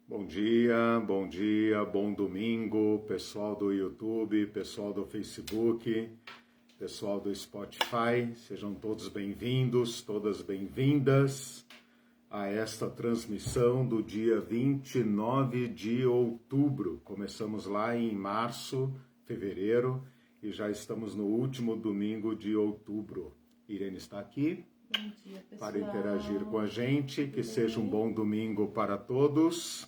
Bom dia, bom domingo, pessoal do YouTube, pessoal do Facebook, pessoal do Spotify, sejam todos bem-vindos, todas bem-vindas a esta transmissão do dia 29 de outubro. Começamos lá em março, fevereiro e já estamos no último domingo de outubro. Irene está aqui. Bom dia, pessoal. Para interagir com a gente, que seja um bom domingo para todos.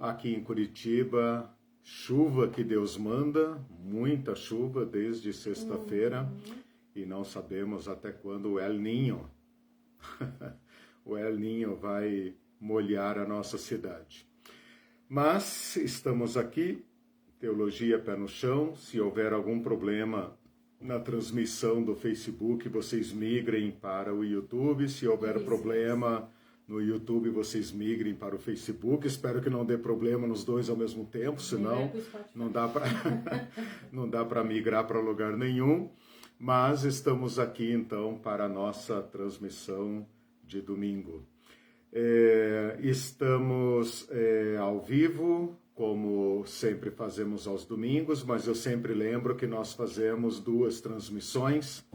Aqui em Curitiba, chuva que Deus manda, muita chuva desde sexta-feira, e não sabemos até quando o El Niño, o El Niño vai molhar a nossa cidade. Mas estamos aqui, Teologia Pé no Chão. Se houver algum problema na transmissão do Facebook, vocês migrem para o YouTube. Se houver problema no YouTube, vocês migrem para o Facebook. Espero que não dê problema nos dois ao mesmo tempo, senão não dá para migrar para lugar nenhum. Mas estamos aqui então para a nossa transmissão de domingo. Estamos ao vivo, como sempre fazemos aos domingos, mas eu sempre lembro que nós fazemos duas transmissões.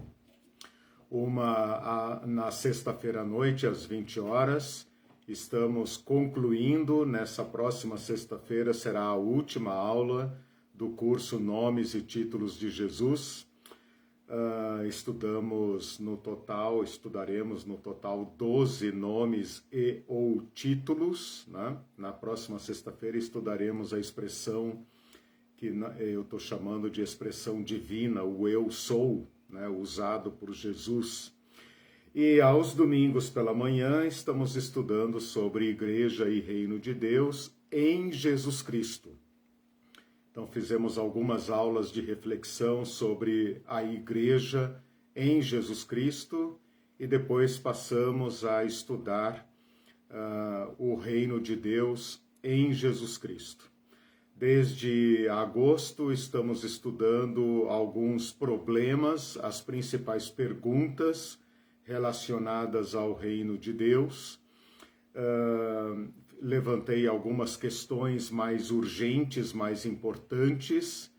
Uma na sexta-feira à noite, às 20 horas. Estamos concluindo, nessa próxima sexta-feira será a última aula do curso Nomes e Títulos de Jesus. Estudaremos no total 12 nomes e ou títulos, né? Na próxima sexta-feira estudaremos a expressão que eu estou chamando de expressão divina, o eu sou, né, usado por Jesus. E aos domingos pela manhã estamos estudando sobre Igreja e Reino de Deus em Jesus Cristo. Então fizemos algumas aulas de reflexão sobre a Igreja em Jesus Cristo e depois passamos a estudar o Reino de Deus em Jesus Cristo. Desde agosto estamos estudando alguns problemas, as principais perguntas relacionadas ao reino de Deus. Levantei algumas questões mais urgentes, mais importantes,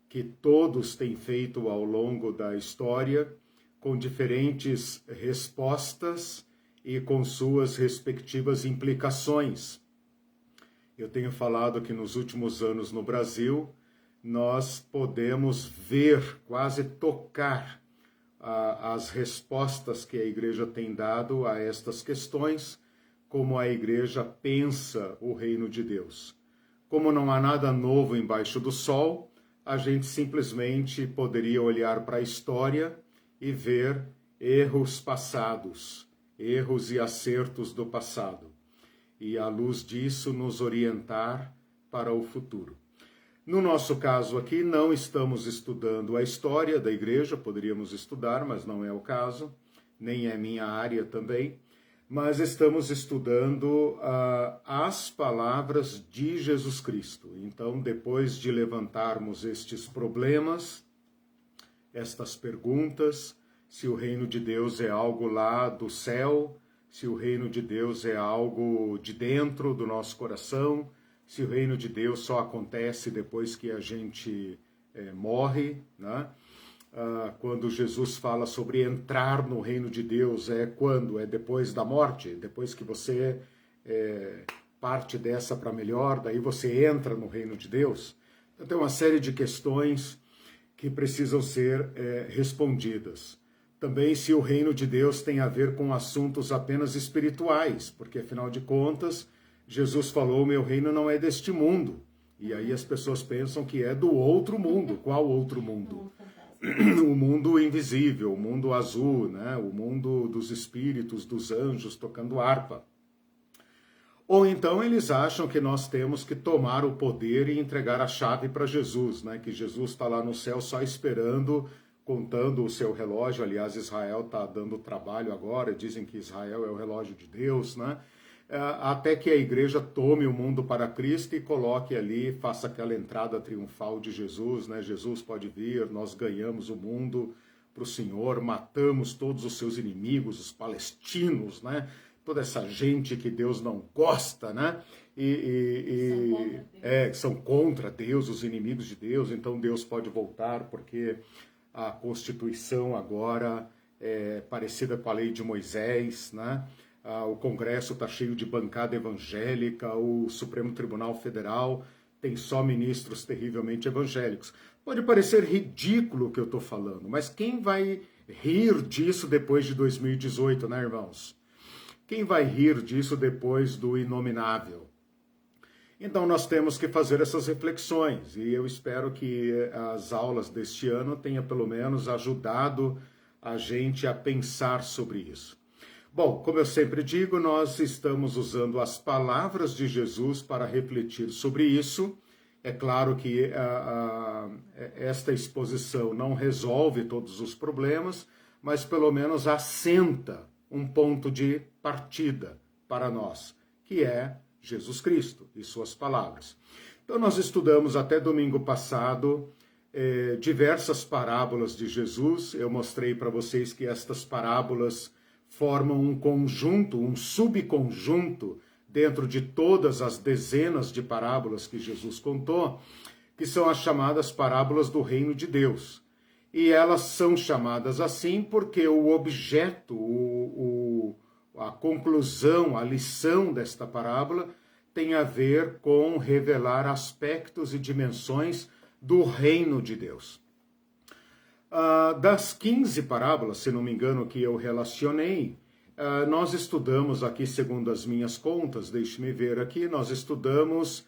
que todos têm feito ao longo da história, com diferentes respostas e com suas respectivas implicações. Eu tenho falado que nos últimos anos no Brasil, nós podemos ver, quase tocar as respostas que a igreja tem dado a estas questões, como a igreja pensa o reino de Deus. Como não há nada novo embaixo do sol, a gente simplesmente poderia olhar para a história e ver erros passados, erros e acertos do passado. E, à luz disso, nos orientar para o futuro. No nosso caso aqui, não estamos estudando a história da igreja, poderíamos estudar, mas não é o caso, nem é minha área também, mas estamos estudando as palavras de Jesus Cristo. Então, depois de levantarmos estes problemas, estas perguntas, se o reino de Deus é algo lá do céu, se o reino de Deus é algo de dentro do nosso coração, se o reino de Deus só acontece depois que a gente morre, né? Quando Jesus fala sobre entrar no reino de Deus, quando? É depois da morte, depois que você parte dessa para melhor, daí você entra no reino de Deus. Então tem uma série de questões que precisam ser respondidas. Também se o reino de Deus tem a ver com assuntos apenas espirituais, porque afinal de contas, Jesus falou, meu reino não é deste mundo. E aí as pessoas pensam que é do outro mundo. Qual outro mundo? O mundo invisível, o mundo azul, né? O mundo dos espíritos, dos anjos tocando harpa. Ou então eles acham que nós temos que tomar o poder e entregar a chave para Jesus, né? Que Jesus está lá no céu só esperando, contando o seu relógio. Aliás, Israel está dando trabalho agora, dizem que Israel é o relógio de Deus, né? Até que a igreja tome o mundo para Cristo e coloque ali, faça aquela entrada triunfal de Jesus, né? Jesus pode vir, nós ganhamos o mundo para o Senhor, matamos todos os seus inimigos, os palestinos, né? Toda essa gente que Deus não gosta, né? são contra Deus, os inimigos de Deus, então Deus pode voltar porque a Constituição agora é parecida com a lei de Moisés, né? O Congresso está cheio de bancada evangélica, o Supremo Tribunal Federal tem só ministros terrivelmente evangélicos. Pode parecer ridículo o que eu estou falando, mas quem vai rir disso depois de 2018, né, irmãos? Quem vai rir disso depois do inominável? Então nós temos que fazer essas reflexões, e eu espero que as aulas deste ano tenham pelo menos ajudado a gente a pensar sobre isso. Bom, como eu sempre digo, nós estamos usando as palavras de Jesus para refletir sobre isso. É claro que esta exposição não resolve todos os problemas, mas pelo menos assenta um ponto de partida para nós, que é Jesus Cristo e suas palavras. Então nós estudamos até domingo passado diversas parábolas de Jesus. Eu mostrei para vocês que estas parábolas formam um conjunto, um subconjunto dentro de todas as dezenas de parábolas que Jesus contou, que são as chamadas parábolas do reino de Deus. E elas são chamadas assim porque o objeto, a conclusão, a lição desta parábola tem a ver com revelar aspectos e dimensões do reino de Deus. Das 15 parábolas, se não me engano, que eu relacionei, nós estudamos aqui, segundo as minhas contas, deixe-me ver aqui, nós estudamos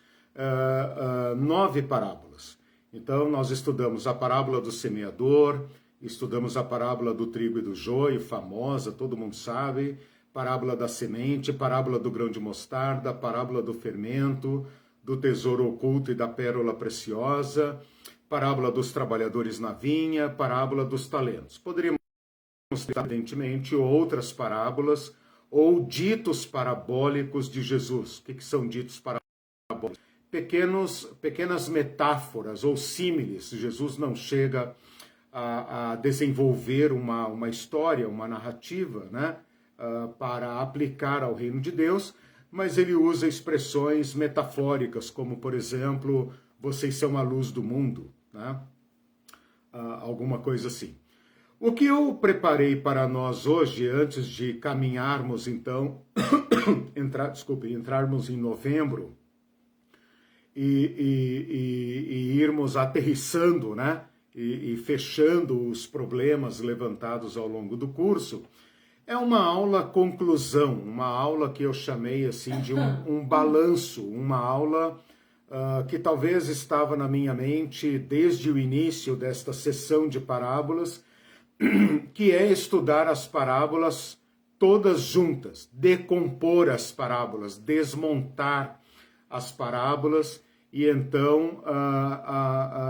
9 parábolas. Então, nós estudamos a parábola do semeador, estudamos a parábola do trigo e do joio, famosa, todo mundo sabe, parábola da semente, parábola do grão de mostarda, parábola do fermento, do tesouro oculto e da pérola preciosa, parábola dos trabalhadores na vinha, parábola dos talentos. Poderíamos ter, evidentemente, outras parábolas ou ditos parabólicos de Jesus. O que são ditos parabólicos? Pequenas metáforas ou símiles. Jesus não chega a desenvolver uma história, uma narrativa, né, para aplicar ao reino de Deus, mas ele usa expressões metafóricas, como, por exemplo, vocês são a luz do mundo, né? Alguma coisa assim. O que eu preparei para nós hoje, antes de caminharmos, então, entrarmos em novembro e irmos aterrissando, né? E fechando os problemas levantados ao longo do curso, é uma aula conclusão, uma aula que eu chamei assim de um balanço, uma aula que talvez estava na minha mente desde o início desta sessão de parábolas, que é estudar as parábolas todas juntas, decompor as parábolas, desmontar as parábolas e então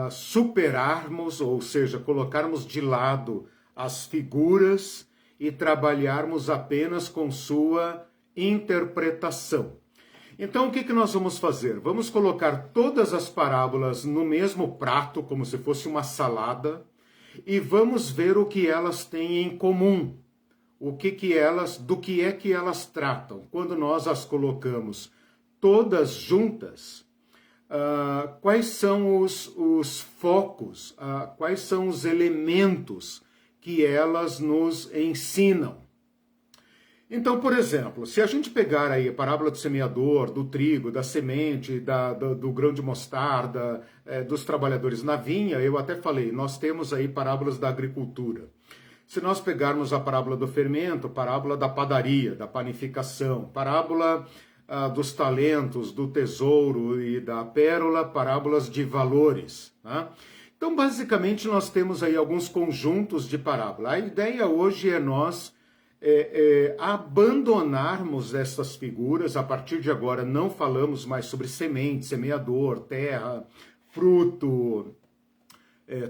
superarmos, ou seja, colocarmos de lado as figuras e trabalharmos apenas com sua interpretação. Então, o que nós vamos fazer? Vamos colocar todas as parábolas no mesmo prato, como se fosse uma salada, e vamos ver o que elas têm em comum, do que é que elas tratam. Quando nós as colocamos todas juntas, quais são os focos, quais são os elementos que elas nos ensinam. Então, por exemplo, se a gente pegar aí a parábola do semeador, do trigo, da semente, do grão de mostarda, dos trabalhadores na vinha, eu até falei, nós temos aí parábolas da agricultura. Se nós pegarmos a parábola do fermento, parábola da padaria, da panificação, parábola dos talentos, do tesouro e da pérola, parábolas de valores, né? Então, basicamente, nós temos aí alguns conjuntos de parábola. A ideia hoje é nós abandonarmos essas figuras. A partir de agora não falamos mais sobre semente, semeador, terra, fruto,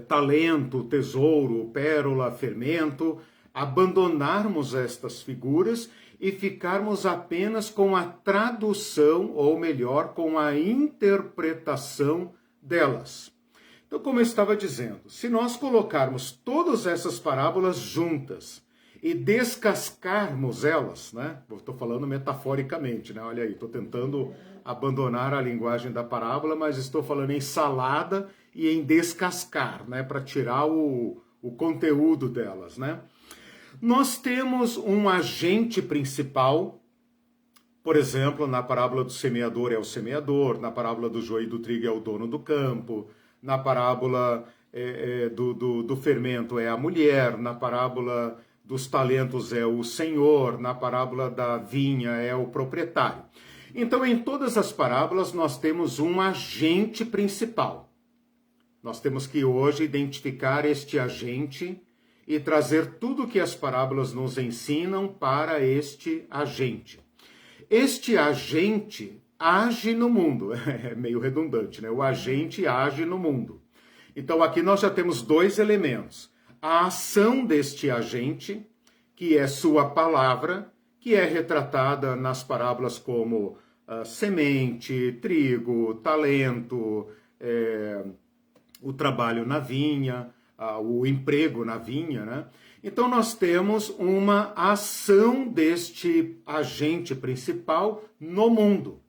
talento, tesouro, pérola, fermento. Abandonarmos estas figuras e ficarmos apenas com a tradução, ou melhor, com a interpretação delas. Então, como eu estava dizendo, se nós colocarmos todas essas parábolas juntas e descascarmos elas, né? Estou falando metaforicamente, né? Olha aí, estou tentando abandonar a linguagem da parábola, mas estou falando em salada e em descascar, né, para tirar o conteúdo delas, né? Nós temos um agente principal, por exemplo, na parábola do semeador é o semeador, na parábola do joio e do trigo é o dono do campo, na parábola do fermento é a mulher, na parábola dos talentos é o senhor, na parábola da vinha é o proprietário. Então, em todas as parábolas, nós temos um agente principal. Nós temos que hoje identificar este agente e trazer tudo o que as parábolas nos ensinam para este agente. Este agente age no mundo, é meio redundante, né? O agente age no mundo. Então aqui nós já temos dois elementos. A ação deste agente, que é sua palavra, que é retratada nas parábolas como semente, trigo, talento, o trabalho na vinha, o emprego na vinha, né? Então nós temos uma ação deste agente principal no mundo.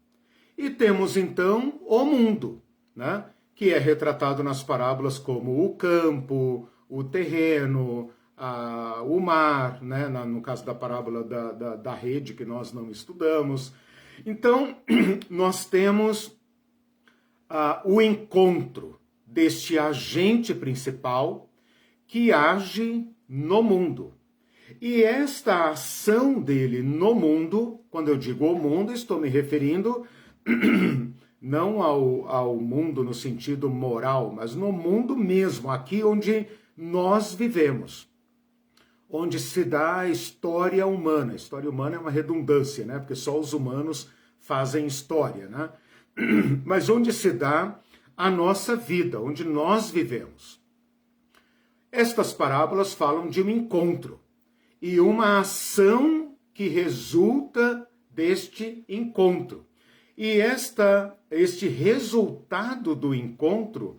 E temos então o mundo, né? Que é retratado nas parábolas como o campo, o terreno, o mar, né? No caso da parábola da rede, que nós não estudamos. Então, nós temos o encontro deste agente principal que age no mundo. E esta ação dele no mundo, quando eu digo o mundo, estou me referindo não ao mundo no sentido moral, mas no mundo mesmo, aqui onde nós vivemos, onde se dá a história humana. A história humana é uma redundância, né? Porque só os humanos fazem história, né? Mas onde se dá a nossa vida, onde nós vivemos. Estas parábolas falam de um encontro e uma ação que resulta deste encontro. E este resultado do encontro,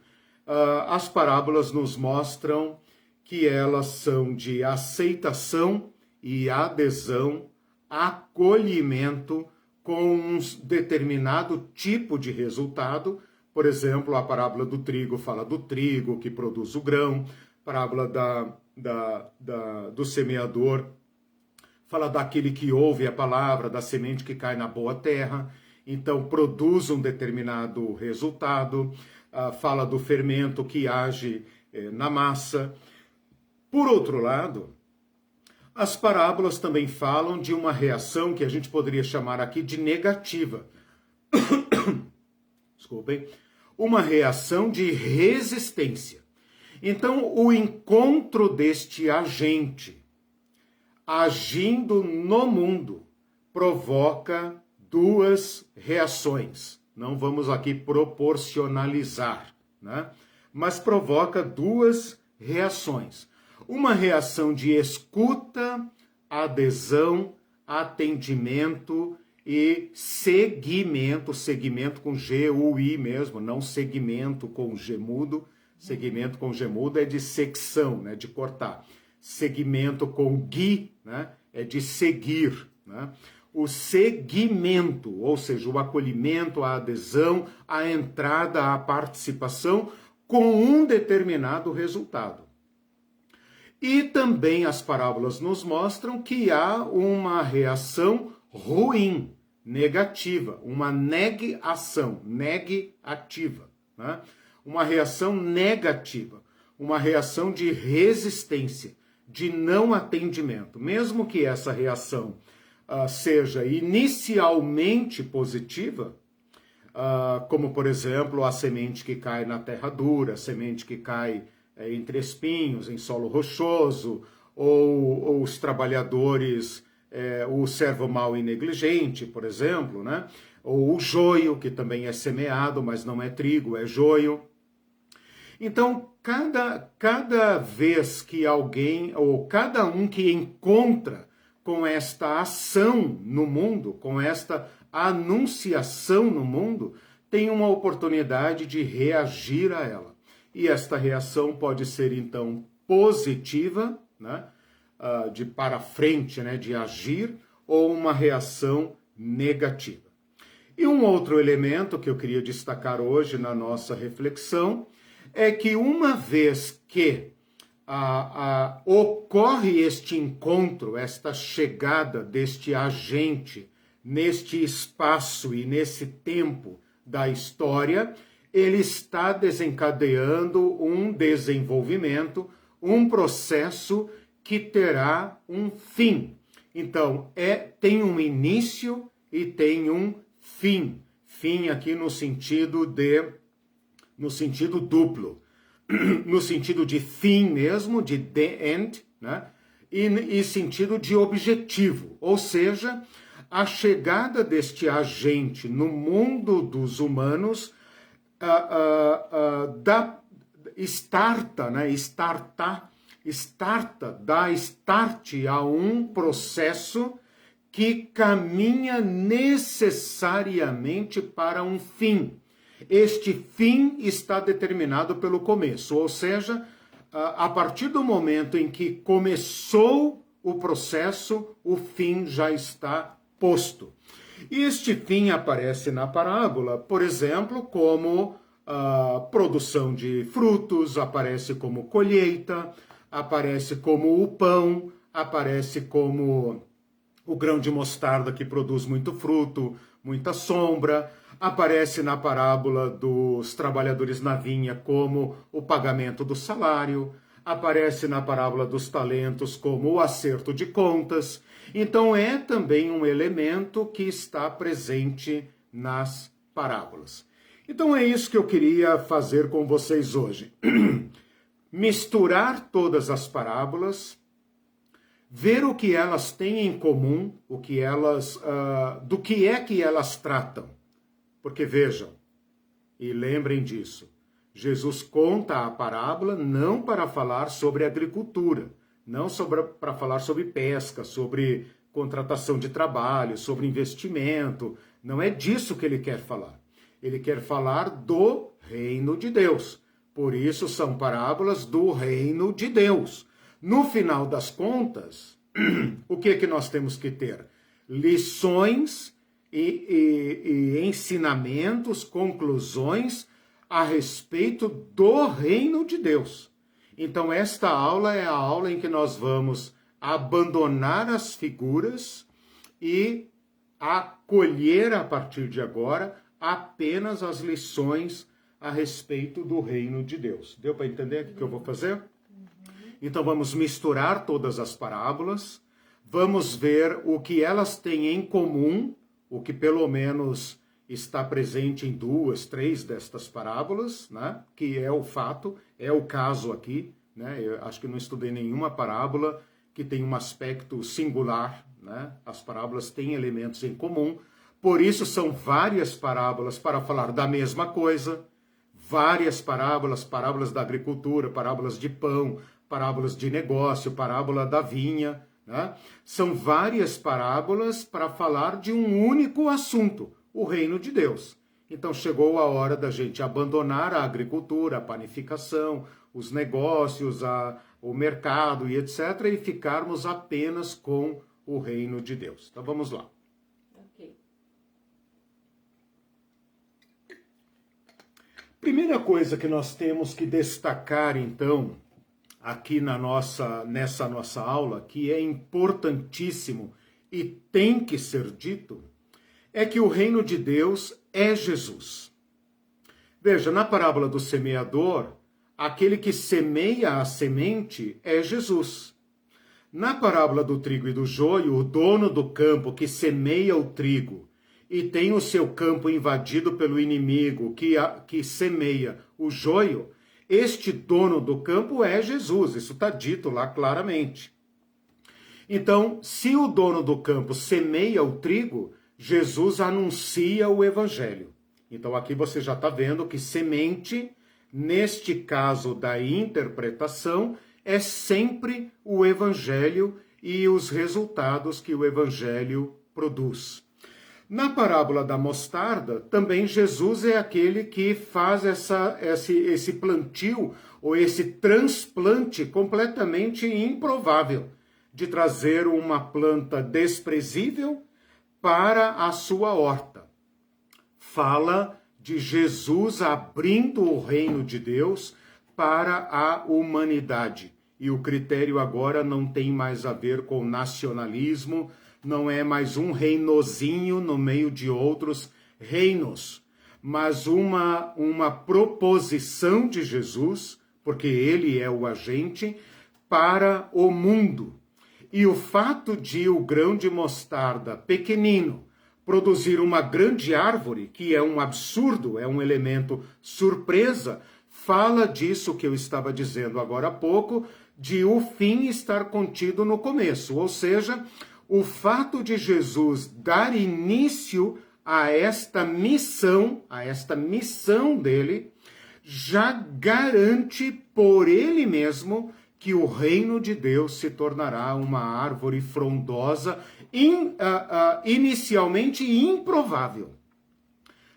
as parábolas nos mostram que elas são de aceitação e adesão, acolhimento com um determinado tipo de resultado. Por exemplo, a parábola do trigo fala do trigo que produz o grão, a parábola do semeador fala daquele que ouve a palavra, da semente que cai na boa terra, então produz um determinado resultado, fala do fermento que age na massa. Por outro lado, as parábolas também falam de uma reação que a gente poderia chamar aqui de negativa. Desculpem. Uma reação de resistência. Então, o encontro deste agente agindo no mundo provoca duas reações. Não vamos aqui proporcionalizar, né? Mas provoca duas reações. Uma reação de escuta, adesão, atendimento e seguimento, seguimento com G-U-I mesmo, não segmento com G mudo. Segmento com G mudo é de secção, né, de cortar. Segmento com gui, né, é de seguir, né? O seguimento, ou seja, o acolhimento, a adesão, a entrada, a participação com um determinado resultado. E também as parábolas nos mostram que há uma reação ruim, negativa, uma negação, negativa, né? Uma reação negativa, uma reação de resistência, de não atendimento. Mesmo que essa reação seja inicialmente positiva, como, por exemplo, a semente que cai na terra dura, a semente que cai entre espinhos, em solo rochoso, ou os trabalhadores, o servo mau e negligente, por exemplo, né? Ou o joio, que também é semeado, mas não é trigo, é joio. Então, cada vez que alguém, ou cada um que encontra com esta ação no mundo, com esta anunciação no mundo, tem uma oportunidade de reagir a ela. E esta reação pode ser, então, positiva, né? De para frente, né? De agir, ou uma reação negativa. E um outro elemento que eu queria destacar hoje na nossa reflexão é que uma vez que ocorre este encontro, esta chegada deste agente neste espaço e nesse tempo da história, ele está desencadeando um desenvolvimento, um processo que terá um fim. Então, tem um início e tem um fim. Fim aqui no sentido duplo. No sentido de fim mesmo, de the end, né? E sentido de objetivo. Ou seja, a chegada deste agente no mundo dos humanos dá start a um processo que caminha necessariamente para um fim. Este fim está determinado pelo começo, ou seja, a partir do momento em que começou o processo, o fim já está posto. E este fim aparece na parábola, por exemplo, como produção de frutos, aparece como colheita, aparece como o pão, aparece como o grão de mostarda que produz muito fruto, muita sombra, aparece na parábola dos trabalhadores na vinha como o pagamento do salário, aparece na parábola dos talentos como o acerto de contas. Então é também um elemento que está presente nas parábolas. Então é isso que eu queria fazer com vocês hoje. Misturar todas as parábolas, ver o que elas têm em comum, do que é que elas tratam. Porque vejam, e lembrem disso, Jesus conta a parábola não para falar sobre agricultura, não para falar sobre pesca, sobre contratação de trabalho, sobre investimento. Não é disso que ele quer falar. Ele quer falar do reino de Deus. Por isso são parábolas do reino de Deus. No final das contas, o que é que nós temos que ter? Lições e ensinamentos, conclusões a respeito do reino de Deus. Então esta aula é a aula em que nós vamos abandonar as figuras e acolher a partir de agora apenas as lições a respeito do reino de Deus. Deu para entender o que eu vou fazer? Então vamos misturar todas as parábolas, vamos ver o que elas têm em comum, o que pelo menos está presente em 2, 3 destas parábolas, né? Que é o fato, é o caso aqui, né? Eu acho que não estudei nenhuma parábola que tem um aspecto singular, né? As parábolas têm elementos em comum, por isso são várias parábolas para falar da mesma coisa, várias parábolas da agricultura, parábolas de pão, parábolas de negócio, parábola da vinha, né? São várias parábolas para falar de um único assunto, o reino de Deus. Então chegou a hora da gente abandonar a agricultura, a panificação, os negócios, o mercado e etc. e ficarmos apenas com o reino de Deus. Então vamos lá. Okay. Primeira coisa que nós temos que destacar então, aqui nessa nossa aula, que é importantíssimo e tem que ser dito, é que o reino de Deus é Jesus. Veja, na parábola do semeador, aquele que semeia a semente é Jesus. Na parábola do trigo e do joio, o dono do campo que semeia o trigo e tem o seu campo invadido pelo inimigo que semeia o joio, este dono do campo é Jesus, isso está dito lá claramente. Então, se o dono do campo semeia o trigo, Jesus anuncia o evangelho. Então aqui você já está vendo que semente, neste caso da interpretação, é sempre o evangelho e os resultados que o evangelho produz. Na parábola da mostarda, também Jesus é aquele que faz esse plantio ou esse transplante completamente improvável de trazer uma planta desprezível para a sua horta. fala de Jesus abrindo o reino de Deus para a humanidade. E o critério agora não tem mais a ver com nacionalismo, não é mais um reinozinho no meio de outros reinos, mas uma proposição de Jesus, porque ele é o agente, para o mundo. E o fato de o grão de mostarda pequenino produzir uma grande árvore, que é um absurdo, é um elemento surpresa, fala disso que eu estava dizendo agora há pouco, de o fim estar contido no começo. Ou seja, o fato de Jesus dar início a esta missão dele, já garante por ele mesmo que o reino de Deus se tornará uma árvore frondosa, inicialmente improvável,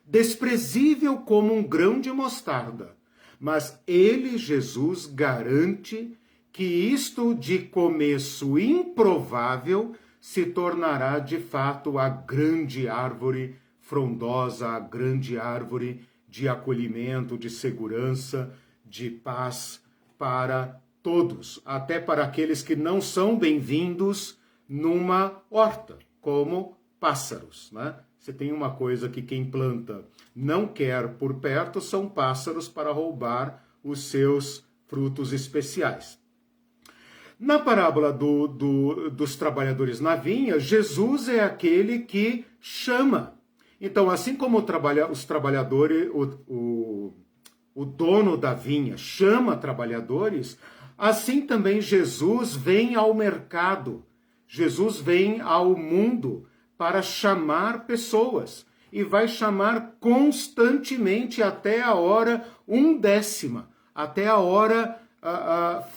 desprezível como um grão de mostarda. Mas ele, Jesus, garante que isto de começo improvável se tornará de fato a grande árvore frondosa, a grande árvore de acolhimento, de segurança, de paz para todos, até para aqueles que não são bem-vindos numa horta, como pássaros, né? Você tem uma coisa que quem planta não quer por perto, são pássaros para roubar os seus frutos especiais. Na parábola dos trabalhadores na vinha, Jesus é aquele que chama. Então, assim como os trabalhadores, o dono da vinha chama trabalhadores, assim também Jesus vem ao mercado, Jesus vem ao mundo para chamar pessoas e vai chamar constantemente até a hora 1/10, até a hora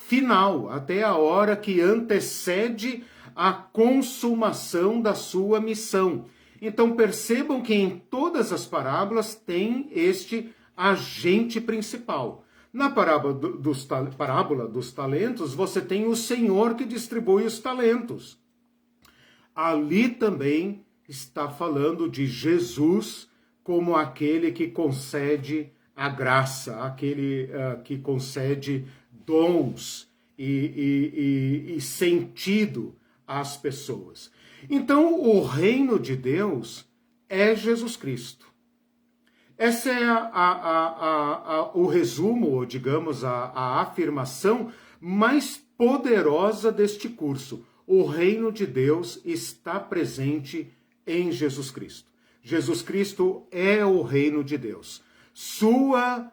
final, até a hora que antecede a consumação da sua missão. Então percebam que em todas as parábolas tem este agente principal. Na parábola dos talentos, você tem o Senhor que distribui os talentos. Ali também está falando de Jesus como aquele que concede a graça, aquele que concede dons e sentido às pessoas. Então, o reino de Deus é Jesus Cristo. Essa é o resumo, ou digamos, a afirmação mais poderosa deste curso. O reino de Deus está presente em Jesus Cristo. Jesus Cristo é o reino de Deus. Sua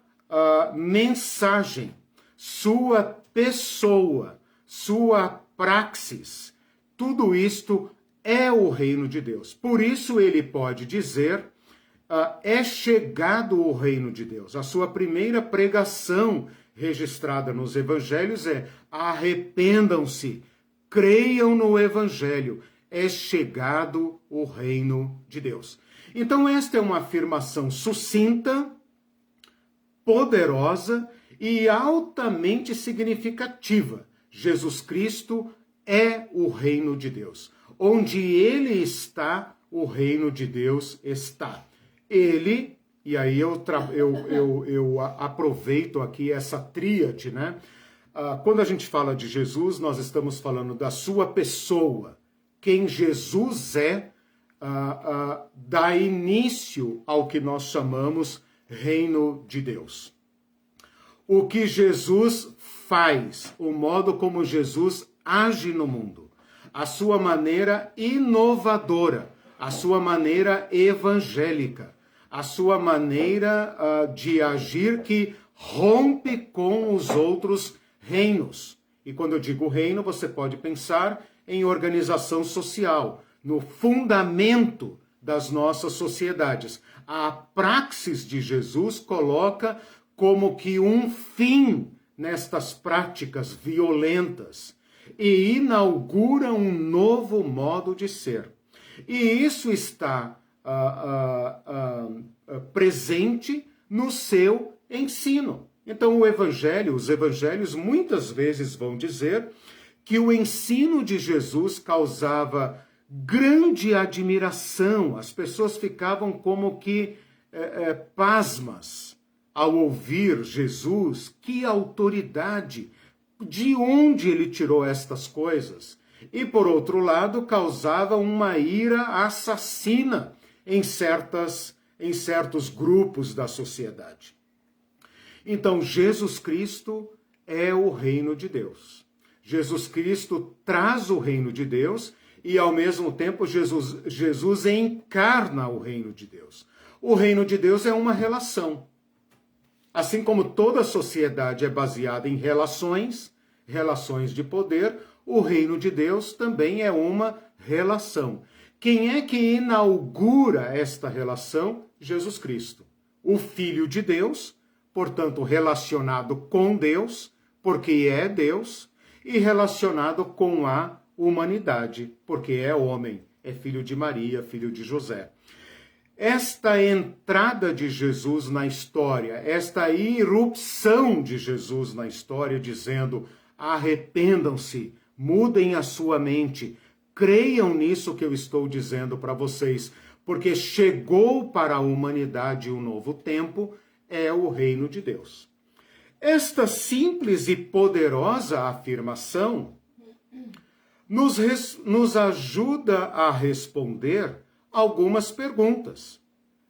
mensagem, sua pessoa, sua praxis, tudo isto é o reino de Deus. Por isso ele pode dizer, é chegado o reino de Deus. A sua primeira pregação registrada nos evangelhos é: arrependam-se, creiam no evangelho, é chegado o reino de Deus. Então esta é uma afirmação sucinta, poderosa e altamente significativa. Jesus Cristo é o reino de Deus. Onde ele está, o reino de Deus está. Ele, e aí eu aproveito aqui essa tríade, né? Quando a gente fala de Jesus, nós estamos falando da sua pessoa. Quem Jesus é, dá início ao que nós chamamos reino de Deus. O que Jesus faz, o modo como Jesus age no mundo, a sua maneira inovadora, a sua maneira evangélica, a sua maneira de agir que rompe com os outros reinos. E quando eu digo reino, você pode pensar em organização social, no fundamento das nossas sociedades. A praxis de Jesus coloca como que um fim nestas práticas violentas e inaugura um novo modo de ser. E isso está presente no seu ensino. Então os evangelhos muitas vezes vão dizer que o ensino de Jesus causava grande admiração, as pessoas ficavam como que pasmas ao ouvir Jesus, que autoridade, de onde ele tirou estas coisas? E, por outro lado, causava uma ira assassina em certos grupos da sociedade. Então, Jesus Cristo é o reino de Deus. Jesus Cristo traz o reino de Deus e, ao mesmo tempo, Jesus encarna o reino de Deus. O reino de Deus é uma relação. Assim como toda sociedade é baseada em relações de poder, o reino de Deus também é uma relação. Quem é que inaugura esta relação? Jesus Cristo. O Filho de Deus, portanto relacionado com Deus, porque é Deus, e relacionado com a humanidade, porque é homem, é filho de Maria, filho de José. Esta entrada de Jesus na história, esta irrupção de Jesus na história, dizendo: arrependam-se, mudem a sua mente, creiam nisso que eu estou dizendo para vocês, porque chegou para a humanidade um novo tempo, é o reino de Deus. Esta simples e poderosa afirmação nos ajuda a responder algumas perguntas.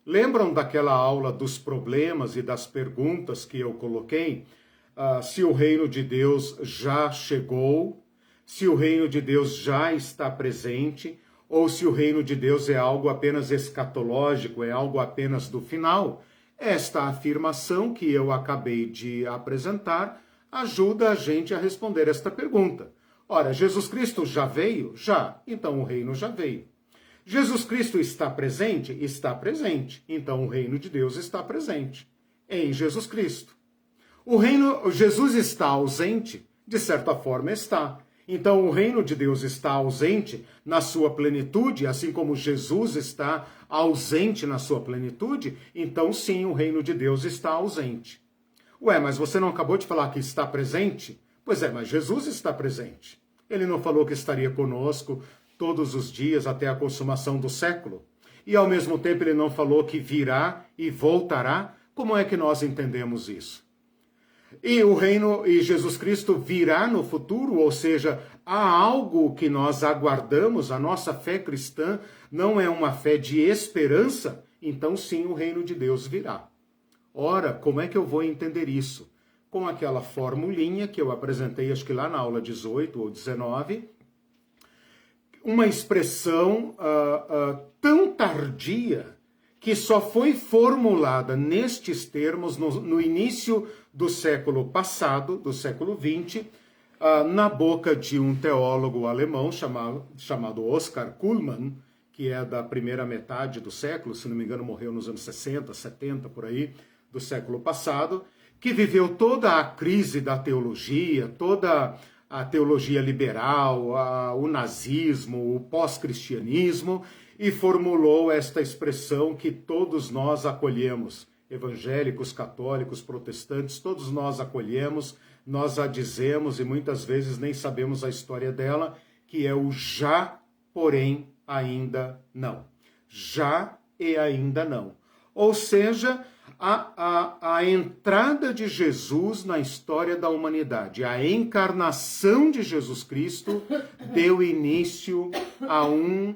Lembram daquela aula dos problemas e das perguntas que eu coloquei? Se o reino de Deus já chegou, se o reino de Deus já está presente, ou se o reino de Deus é algo apenas escatológico, é algo apenas do final. Esta afirmação que eu acabei de apresentar ajuda a gente a responder esta pergunta. Ora, Jesus Cristo já veio? Já. Então o reino já veio. Jesus Cristo está presente? Está presente. Então o reino de Deus está presente em Jesus Cristo. Jesus está ausente? De certa forma está. Então o reino de Deus está ausente na sua plenitude, assim como Jesus está ausente na sua plenitude, então sim, o reino de Deus está ausente. Ué, mas você não acabou de falar que está presente? Pois é, mas Jesus está presente. Ele não falou que estaria conosco todos os dias até a consumação do século? E ao mesmo tempo ele não falou que virá e voltará? Como é que nós entendemos isso? E Jesus Cristo virá no futuro, ou seja, há algo que nós aguardamos, a nossa fé cristã não é uma fé de esperança, então sim, o reino de Deus virá. Ora, como é que eu vou entender isso? Com aquela formulinha que eu apresentei, acho que lá na aula 18 ou 19, uma expressão tão tardia que só foi formulada nestes termos no início do século passado, do século XX, na boca de um teólogo alemão chamado Oskar Kuhlmann, que é da primeira metade do século, se não me engano morreu nos anos 60, 70, por aí, do século passado, que viveu toda a crise da teologia, toda a teologia liberal, o nazismo, o pós-cristianismo, e formulou esta expressão que todos nós acolhemos, evangélicos, católicos, protestantes, todos nós acolhemos, nós a dizemos e muitas vezes nem sabemos a história dela, que é o já, porém, ainda não. Já e ainda não. Ou seja, a entrada de Jesus na história da humanidade, a encarnação de Jesus Cristo deu início a um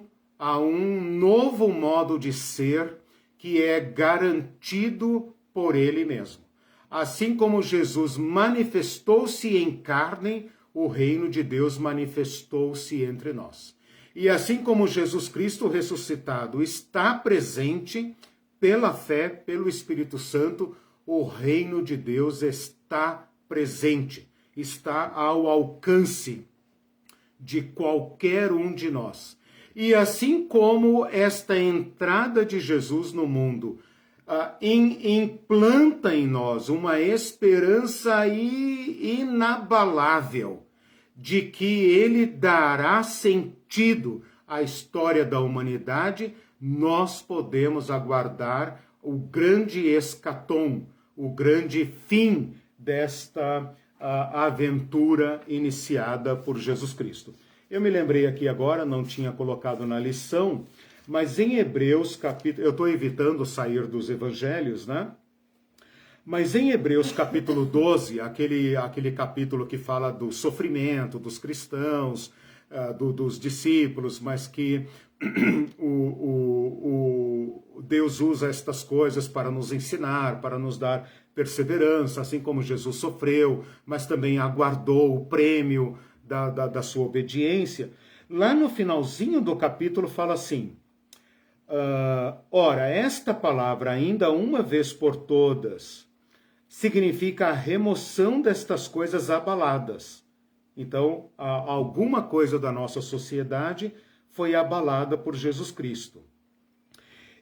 novo modo de ser que é garantido por ele mesmo. Assim como Jesus manifestou-se em carne, o reino de Deus manifestou-se entre nós. E assim como Jesus Cristo ressuscitado está presente pela fé, pelo Espírito Santo, o reino de Deus está presente, está ao alcance de qualquer um de nós. E assim como esta entrada de Jesus no mundo implanta em nós uma esperança inabalável de que ele dará sentido à história da humanidade, nós podemos aguardar o grande escatom, o grande fim desta aventura iniciada por Jesus Cristo. Eu me lembrei aqui agora, não tinha colocado na lição, mas em Hebreus capítulo... Eu estou evitando sair dos evangelhos, né? Mas em Hebreus capítulo 12, aquele capítulo que fala do sofrimento dos cristãos, dos discípulos, mas que Deus usa estas coisas para nos ensinar, para nos dar perseverança, assim como Jesus sofreu, mas também aguardou o prêmio da sua obediência. Lá no finalzinho do capítulo fala assim: ora, esta palavra ainda uma vez por todas significa a remoção destas coisas abaladas. Então, alguma coisa da nossa sociedade foi abalada por Jesus Cristo.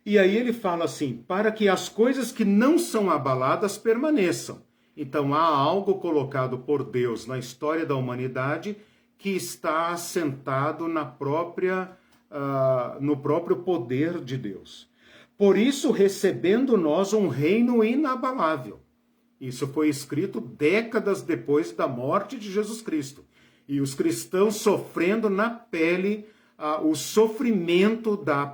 E aí ele fala assim, para que as coisas que não são abaladas permaneçam. Então, há algo colocado por Deus na história da humanidade que está assentado no próprio poder de Deus. Por isso, recebendo nós um reino inabalável. Isso foi escrito décadas depois da morte de Jesus Cristo. E os cristãos sofrendo na pele o sofrimento da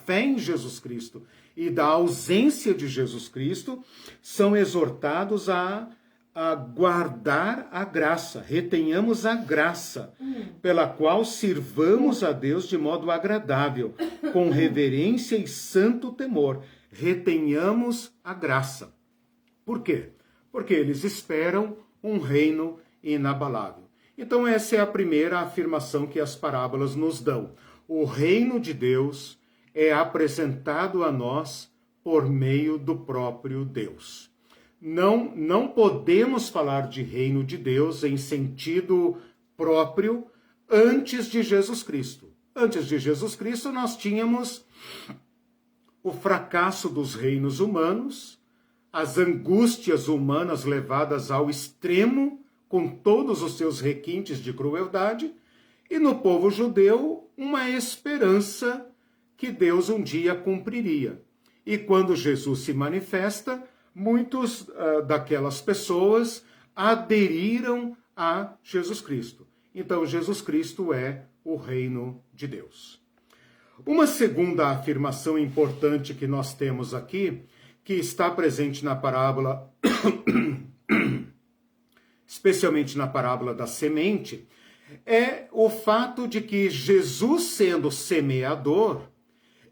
fé em Jesus Cristo e da ausência de Jesus Cristo, são exortados a guardar a graça, retenhamos a graça, pela qual sirvamos a Deus de modo agradável, com reverência e santo temor. Retenhamos a graça. Por quê? Porque eles esperam um reino inabalável. Então essa é a primeira afirmação que as parábolas nos dão. O reino de Deus é apresentado a nós por meio do próprio Deus. Não podemos falar de reino de Deus em sentido próprio antes de Jesus Cristo. Antes de Jesus Cristo nós tínhamos o fracasso dos reinos humanos, as angústias humanas levadas ao extremo, com todos os seus requintes de crueldade, e no povo judeu uma esperança que Deus um dia cumpriria. E quando Jesus se manifesta, muitos daquelas pessoas aderiram a Jesus Cristo. Então, Jesus Cristo é o reino de Deus. Uma segunda afirmação importante que nós temos aqui, que está presente na parábola, especialmente na parábola da semente, é o fato de que Jesus, sendo semeador,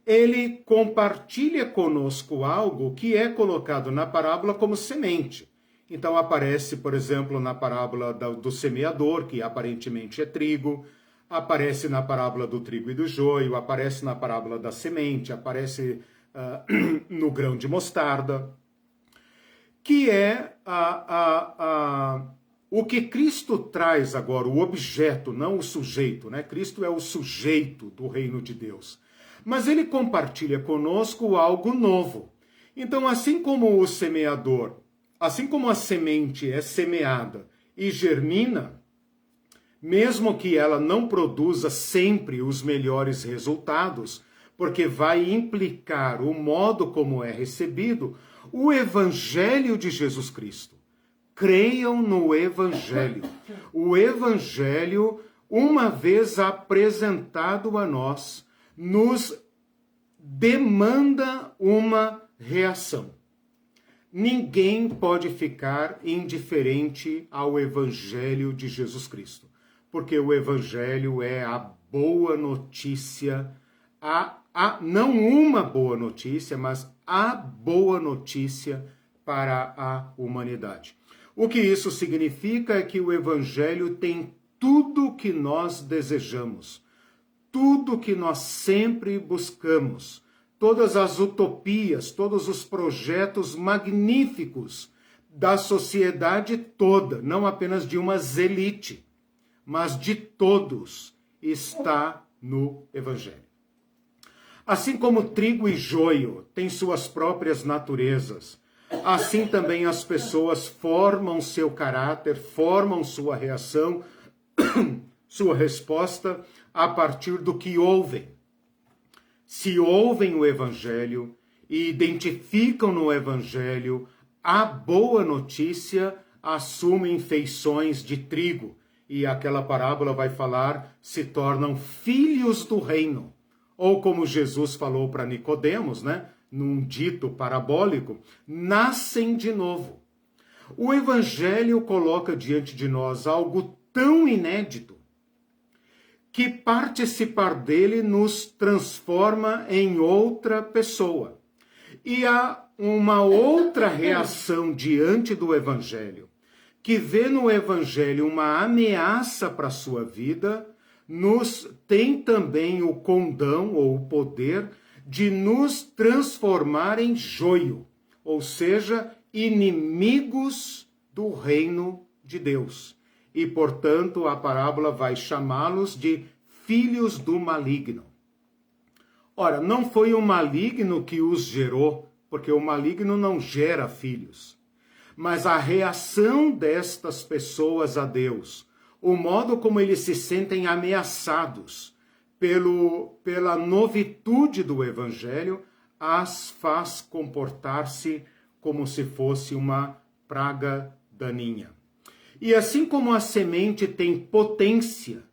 ele compartilha conosco algo que é colocado na parábola como semente. Então aparece, por exemplo, na parábola do semeador, que aparentemente é trigo, aparece na parábola do trigo e do joio, aparece na parábola da semente, aparece no grão de mostarda, que é o que Cristo traz agora, o objeto, não o sujeito, né? Cristo é o sujeito do reino de Deus. Mas ele compartilha conosco algo novo. Então, assim como o semeador, assim como a semente é semeada e germina, mesmo que ela não produza sempre os melhores resultados, porque vai implicar o modo como é recebido, o Evangelho de Jesus Cristo. Creiam no Evangelho. O Evangelho, uma vez apresentado a nós, nos demanda uma reação. Ninguém pode ficar indiferente ao Evangelho de Jesus Cristo, porque o Evangelho é a boa notícia, não uma boa notícia, mas a boa notícia para a humanidade. O que isso significa é que o Evangelho tem tudo o que nós desejamos, tudo o que nós sempre buscamos, todas as utopias, todos os projetos magníficos da sociedade toda, não apenas de uma elite, mas de todos, está no Evangelho. Assim como trigo e joio têm suas próprias naturezas, assim também as pessoas formam seu caráter, formam sua reação, sua resposta a partir do que ouvem. Se ouvem o Evangelho e identificam no Evangelho a boa notícia, assumem feições de trigo. E aquela parábola vai falar, se tornam filhos do reino. ou como Jesus falou para Nicodemos, né, num dito parabólico, nascem de novo. O Evangelho coloca diante de nós algo tão inédito que participar dele nos transforma em outra pessoa. E há uma outra reação diante do Evangelho, que vê no Evangelho uma ameaça para a sua vida, tem também o condão ou o poder de nos transformar em joio, ou seja, inimigos do reino de Deus. E, portanto, a parábola vai chamá-los de filhos do maligno. Ora, não foi o maligno que os gerou, porque o maligno não gera filhos. Mas a reação destas pessoas a Deus, o modo como eles se sentem ameaçados pela novitude do Evangelho, as faz comportar-se como se fosse uma praga daninha. E assim como a semente tem potência,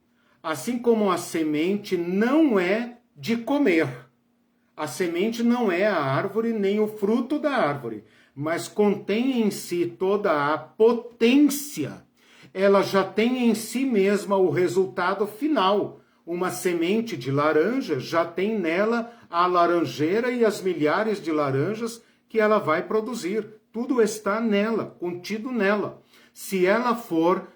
assim como a semente não é de comer, a semente não é a árvore nem o fruto da árvore, mas contém em si toda a potência. Ela já tem em si mesma o resultado final. Uma semente de laranja já tem nela a laranjeira e as milhares de laranjas que ela vai produzir. Tudo está nela, contido nela. Se ela for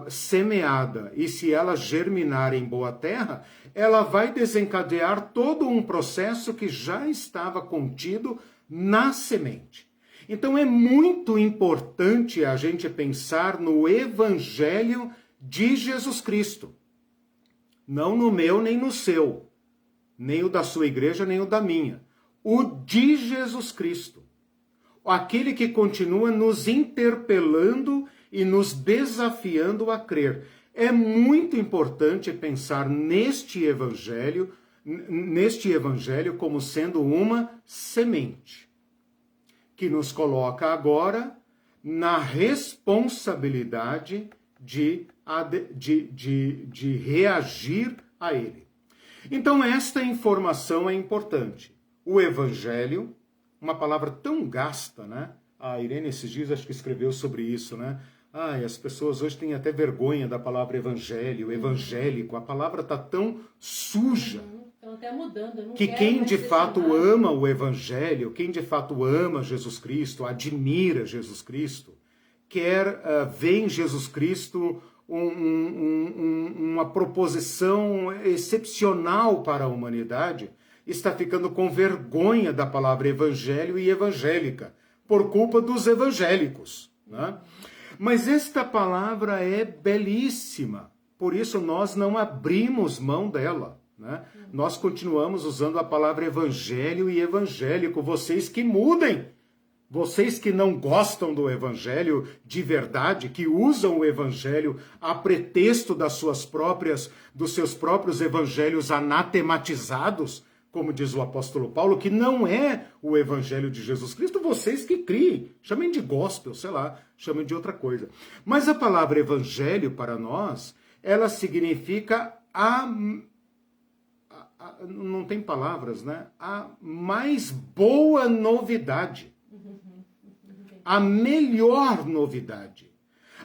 semeada e se ela germinar em boa terra, ela vai desencadear todo um processo que já estava contido na semente. Então é muito importante a gente pensar no Evangelho de Jesus Cristo. Não no meu nem no seu, nem o da sua igreja, nem o da minha. O de Jesus Cristo. Aquele que continua nos interpelando e nos desafiando a crer. É muito importante pensar neste evangelho como sendo uma semente, que nos coloca agora na responsabilidade de reagir a ele. Então esta informação é importante. O evangelho, uma palavra tão gasta, né? A Irene esses dias acho que escreveu sobre isso, né? As pessoas hoje têm até vergonha da palavra evangelho, evangélico. A palavra está tão suja. Estão até mudando. Que quem de fato ama o evangelho, quem de fato ama Jesus Cristo, admira Jesus Cristo, ver em Jesus Cristo uma proposição excepcional para a humanidade, está ficando com vergonha da palavra evangelho e evangélica, por culpa dos evangélicos, né? Mas esta palavra é belíssima, por isso nós não abrimos mão dela, né? Nós continuamos usando a palavra evangelho e evangélico. Vocês que mudem, vocês que não gostam do evangelho de verdade, que usam o evangelho a pretexto dos seus próprios evangelhos anatematizados, como diz o apóstolo Paulo, que não é o evangelho de Jesus Cristo, vocês que criem, chamem de gospel, sei lá, chamem de outra coisa. Mas a palavra evangelho para nós, ela significa não tem palavras, né? A mais boa novidade. A melhor novidade.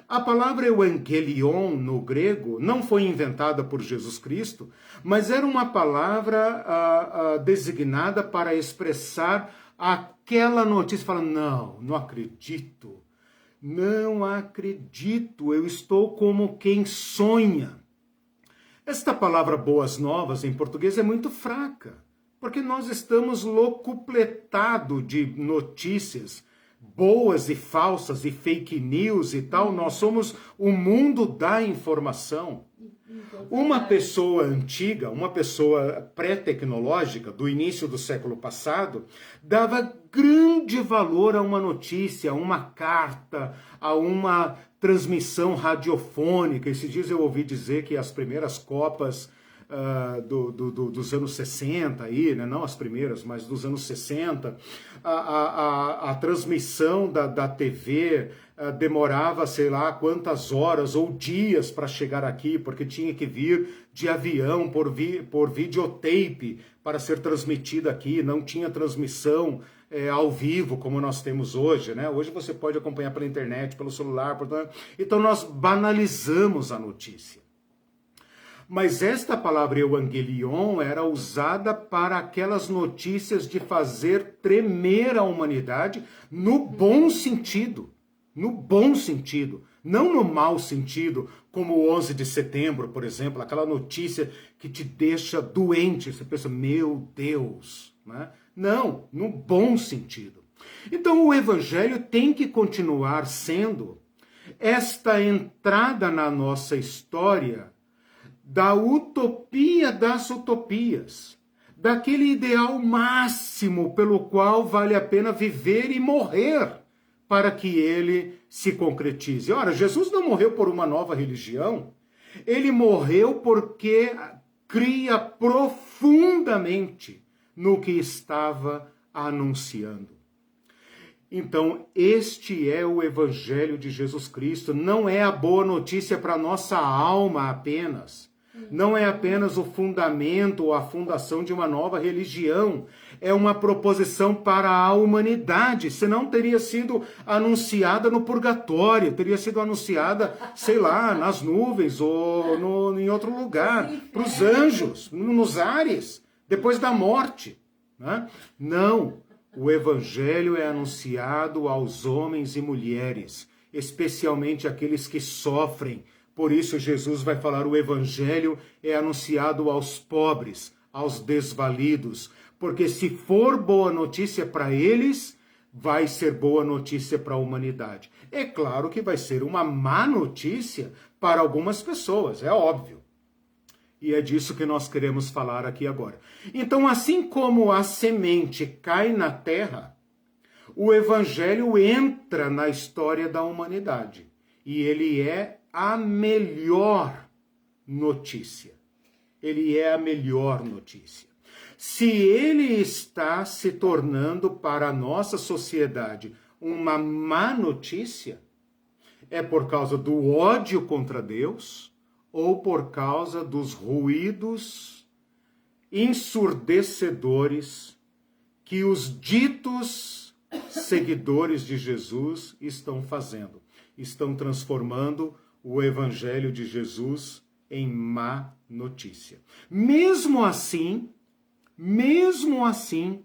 A palavra evangelion no grego não foi inventada por Jesus Cristo, mas era uma palavra designada para expressar aquela notícia. Fala, não acredito, eu estou como quem sonha. Esta palavra boas novas em português é muito fraca, porque nós estamos locupletados de notícias boas e falsas e fake news e tal. Nós somos o mundo da informação. Uma pessoa antiga, uma pessoa pré-tecnológica do início do século passado, dava grande valor a uma notícia, a uma carta, a uma transmissão radiofônica. Esses dias eu ouvi dizer que as primeiras copas dos anos 60, aí, né? Não as primeiras, mas dos anos 60, a transmissão da TV demorava, sei lá, quantas horas ou dias para chegar aqui, porque tinha que vir de avião por videotape para ser transmitida aqui, não tinha transmissão ao vivo, como nós temos hoje, né? Hoje você pode acompanhar pela internet, pelo celular, então nós banalizamos a notícia. Mas esta palavra evangelion era usada para aquelas notícias de fazer tremer a humanidade no bom sentido. No bom sentido, não no mau sentido, como o 11 de setembro, por exemplo, aquela notícia que te deixa doente, você pensa, meu Deus, né? Não, no bom sentido. Então o evangelho tem que continuar sendo esta entrada na nossa história da utopia das utopias, daquele ideal máximo pelo qual vale a pena viver e morrer para que ele se concretize. Ora, Jesus não morreu por uma nova religião, ele morreu porque cria profundamente no que estava anunciando. Então, este é o Evangelho de Jesus Cristo, não é a boa notícia para a nossa alma apenas, não é apenas o fundamento ou a fundação de uma nova religião, é uma proposição para a humanidade, senão teria sido anunciada no purgatório, teria sido anunciada, sei lá, nas nuvens ou em outro lugar, para os anjos, nos ares, depois da morte, né? Não, o Evangelho é anunciado aos homens e mulheres, especialmente aqueles que sofrem. Por isso Jesus vai falar, o Evangelho é anunciado aos pobres, aos desvalidos, porque se for boa notícia para eles, vai ser boa notícia para a humanidade. É claro que vai ser uma má notícia para algumas pessoas, é óbvio. E é disso que nós queremos falar aqui agora. Então, assim como a semente cai na terra, o Evangelho entra na história da humanidade. E ele é a melhor notícia. Ele é a melhor notícia. Se ele está se tornando para a nossa sociedade uma má notícia, é por causa do ódio contra Deus ou por causa dos ruídos ensurdecedores que os ditos seguidores de Jesus estão fazendo. Estão transformando o Evangelho de Jesus em má notícia. Mesmo assim,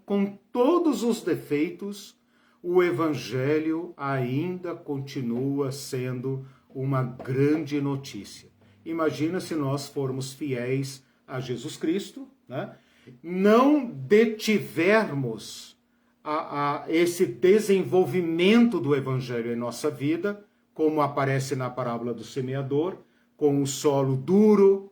com todos os defeitos, o Evangelho ainda continua sendo uma grande notícia. Imagina se nós formos fiéis a Jesus Cristo, né? Não detivermos esse desenvolvimento do Evangelho em nossa vida, como aparece na parábola do semeador, com o solo duro,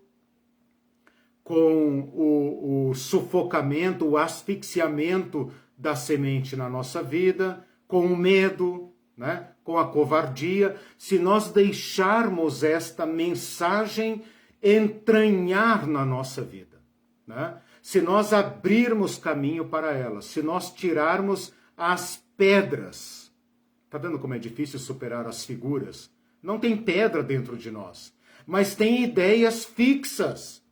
com o sufocamento, o asfixiamento da semente na nossa vida, com o medo, né? Com a covardia. Se nós deixarmos esta mensagem entranhar na nossa vida, né? Se nós abrirmos caminho para ela, se nós tirarmos as pedras. Está vendo como é difícil superar as figuras? Não tem pedra dentro de nós, mas tem ideias fixas.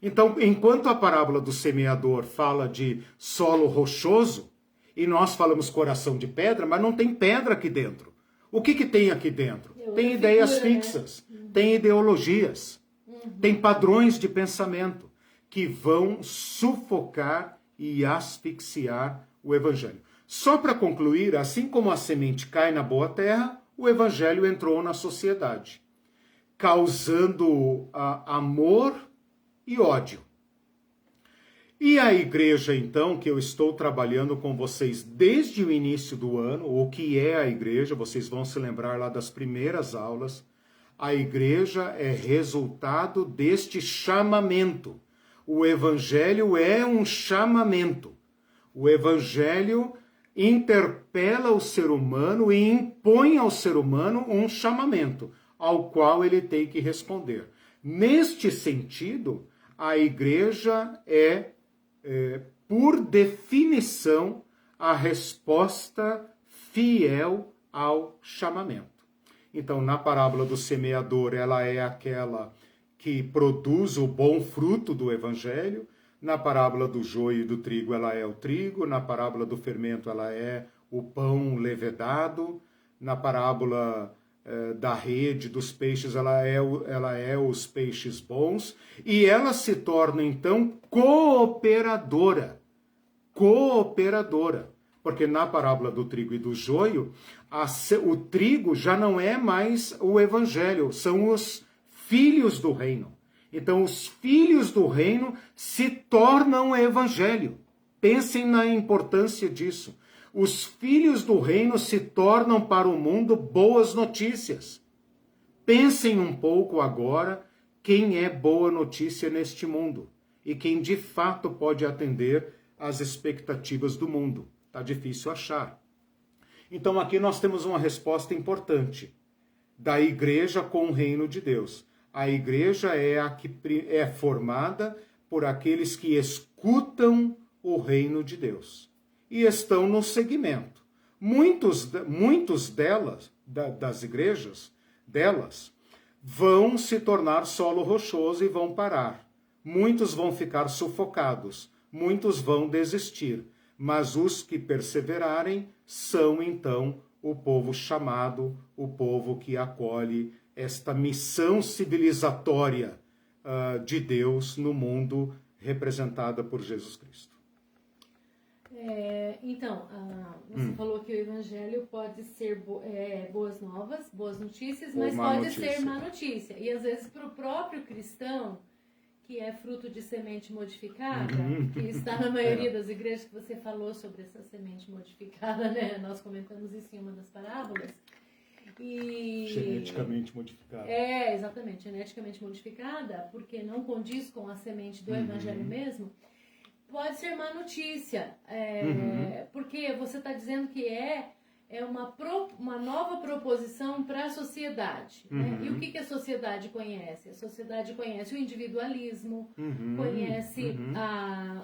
Então, enquanto a parábola do semeador fala de solo rochoso, e nós falamos coração de pedra, mas não tem pedra aqui dentro. O que tem aqui dentro? Tem ideias fixas, tem ideologias, tem padrões de pensamento que vão sufocar e asfixiar o Evangelho. Só para concluir, assim como a semente cai na boa terra, o Evangelho entrou na sociedade, causando amor e ódio. E a igreja, então, que eu estou trabalhando com vocês desde o início do ano, o que é a igreja, vocês vão se lembrar lá das primeiras aulas, a igreja é resultado deste chamamento. O Evangelho é um chamamento. O Evangelho interpela o ser humano e impõe ao ser humano um chamamento, ao qual ele tem que responder. Neste sentido, a igreja por definição, a resposta fiel ao chamamento. Então, na parábola do semeador, ela é aquela que produz o bom fruto do evangelho. Na parábola do joio e do trigo, ela é o trigo. Na parábola do fermento, ela é o pão levedado. Na parábola da rede, dos peixes, ela é os peixes bons. E ela se torna, então, cooperadora. Porque na parábola do trigo e do joio, o trigo já não é mais o evangelho, são os filhos do reino. Então, os filhos do reino se tornam o evangelho. Pensem na importância disso. Os filhos do reino se tornam para o mundo boas notícias. Pensem um pouco agora quem é boa notícia neste mundo e quem de fato pode atender às expectativas do mundo. Está difícil achar. Então aqui nós temos uma resposta importante da igreja com o reino de Deus. A igreja é a que é formada por aqueles que escutam o reino de Deus e estão no segmento. Muitos das igrejas delas vão se tornar solo rochoso e vão parar. Muitos vão ficar sufocados, muitos vão desistir, mas os que perseverarem são então o povo chamado, o povo que acolhe esta missão civilizatória de Deus no mundo, representada por Jesus Cristo. Então, você falou que o evangelho pode ser boas novas, boas notícias, mas pode ser má notícia. E às vezes para o próprio cristão, que é fruto de semente modificada, que está na maioria das igrejas, que você falou sobre essa semente modificada, né? Nós comentamos isso em uma das parábolas. Geneticamente modificada. Exatamente, geneticamente modificada, porque não condiz com a semente do evangelho mesmo. Pode ser má notícia, porque você está dizendo que é uma nova proposição para a sociedade. Né? E o que a sociedade conhece? A sociedade conhece o individualismo, conhece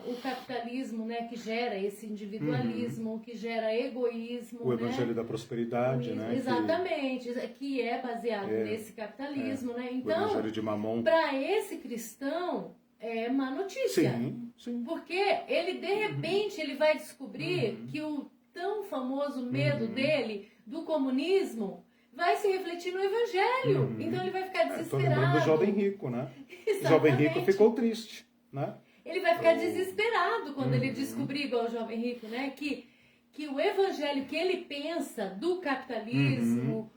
o capitalismo, né, que gera esse individualismo, que gera egoísmo. O evangelho da prosperidade, né? Exatamente, que é baseado nesse capitalismo. Né? Então, o evangelho de Mamon. Para esse cristão, é má notícia. Sim. Porque ele, de repente, ele vai descobrir que o tão famoso medo dele do comunismo vai se refletir no evangelho. Então ele vai ficar desesperado. Estou lembrando do jovem rico, né? Exatamente. O jovem rico ficou triste, né? Ele vai ficar desesperado quando ele descobrir, igual o jovem rico, né? Que o evangelho que ele pensa do capitalismo,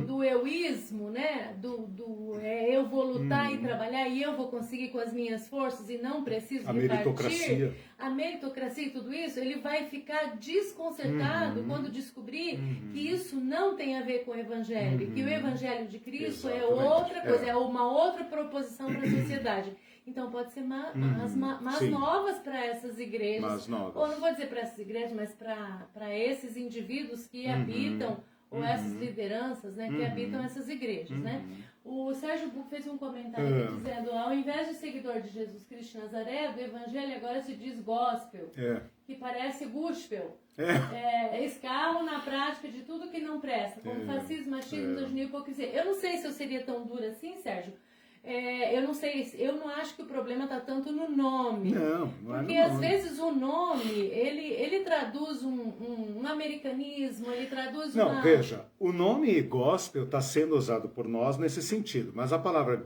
do euísmo, né? Eu vou lutar e trabalhar e eu vou conseguir com as minhas forças e não preciso de meritocracia. A meritocracia e tudo isso, ele vai ficar desconcertado quando descobrir que isso não tem a ver com o evangelho, que o evangelho de Cristo é outra coisa, é uma outra proposição para a sociedade. Então pode ser más novas para essas igrejas, ou não vou dizer para essas igrejas, mas para esses indivíduos que habitam, ou essas lideranças, né, que habitam essas igrejas, né? O Sérgio Buch fez um comentário aqui dizendo, ao invés de seguidor de Jesus Cristo de Nazaré, do evangelho agora se diz gospel, que parece gospel. Escarro na prática de tudo que não presta, como fascismo, machismo, misoginia e hipocrisia. Eu não sei se eu seria tão dura assim, Sérgio. Eu não sei, eu não acho que o problema está tanto no nome. Não porque às vezes o nome, ele traduz um americanismo, ele traduz veja, o nome gospel está sendo usado por nós nesse sentido, mas a palavra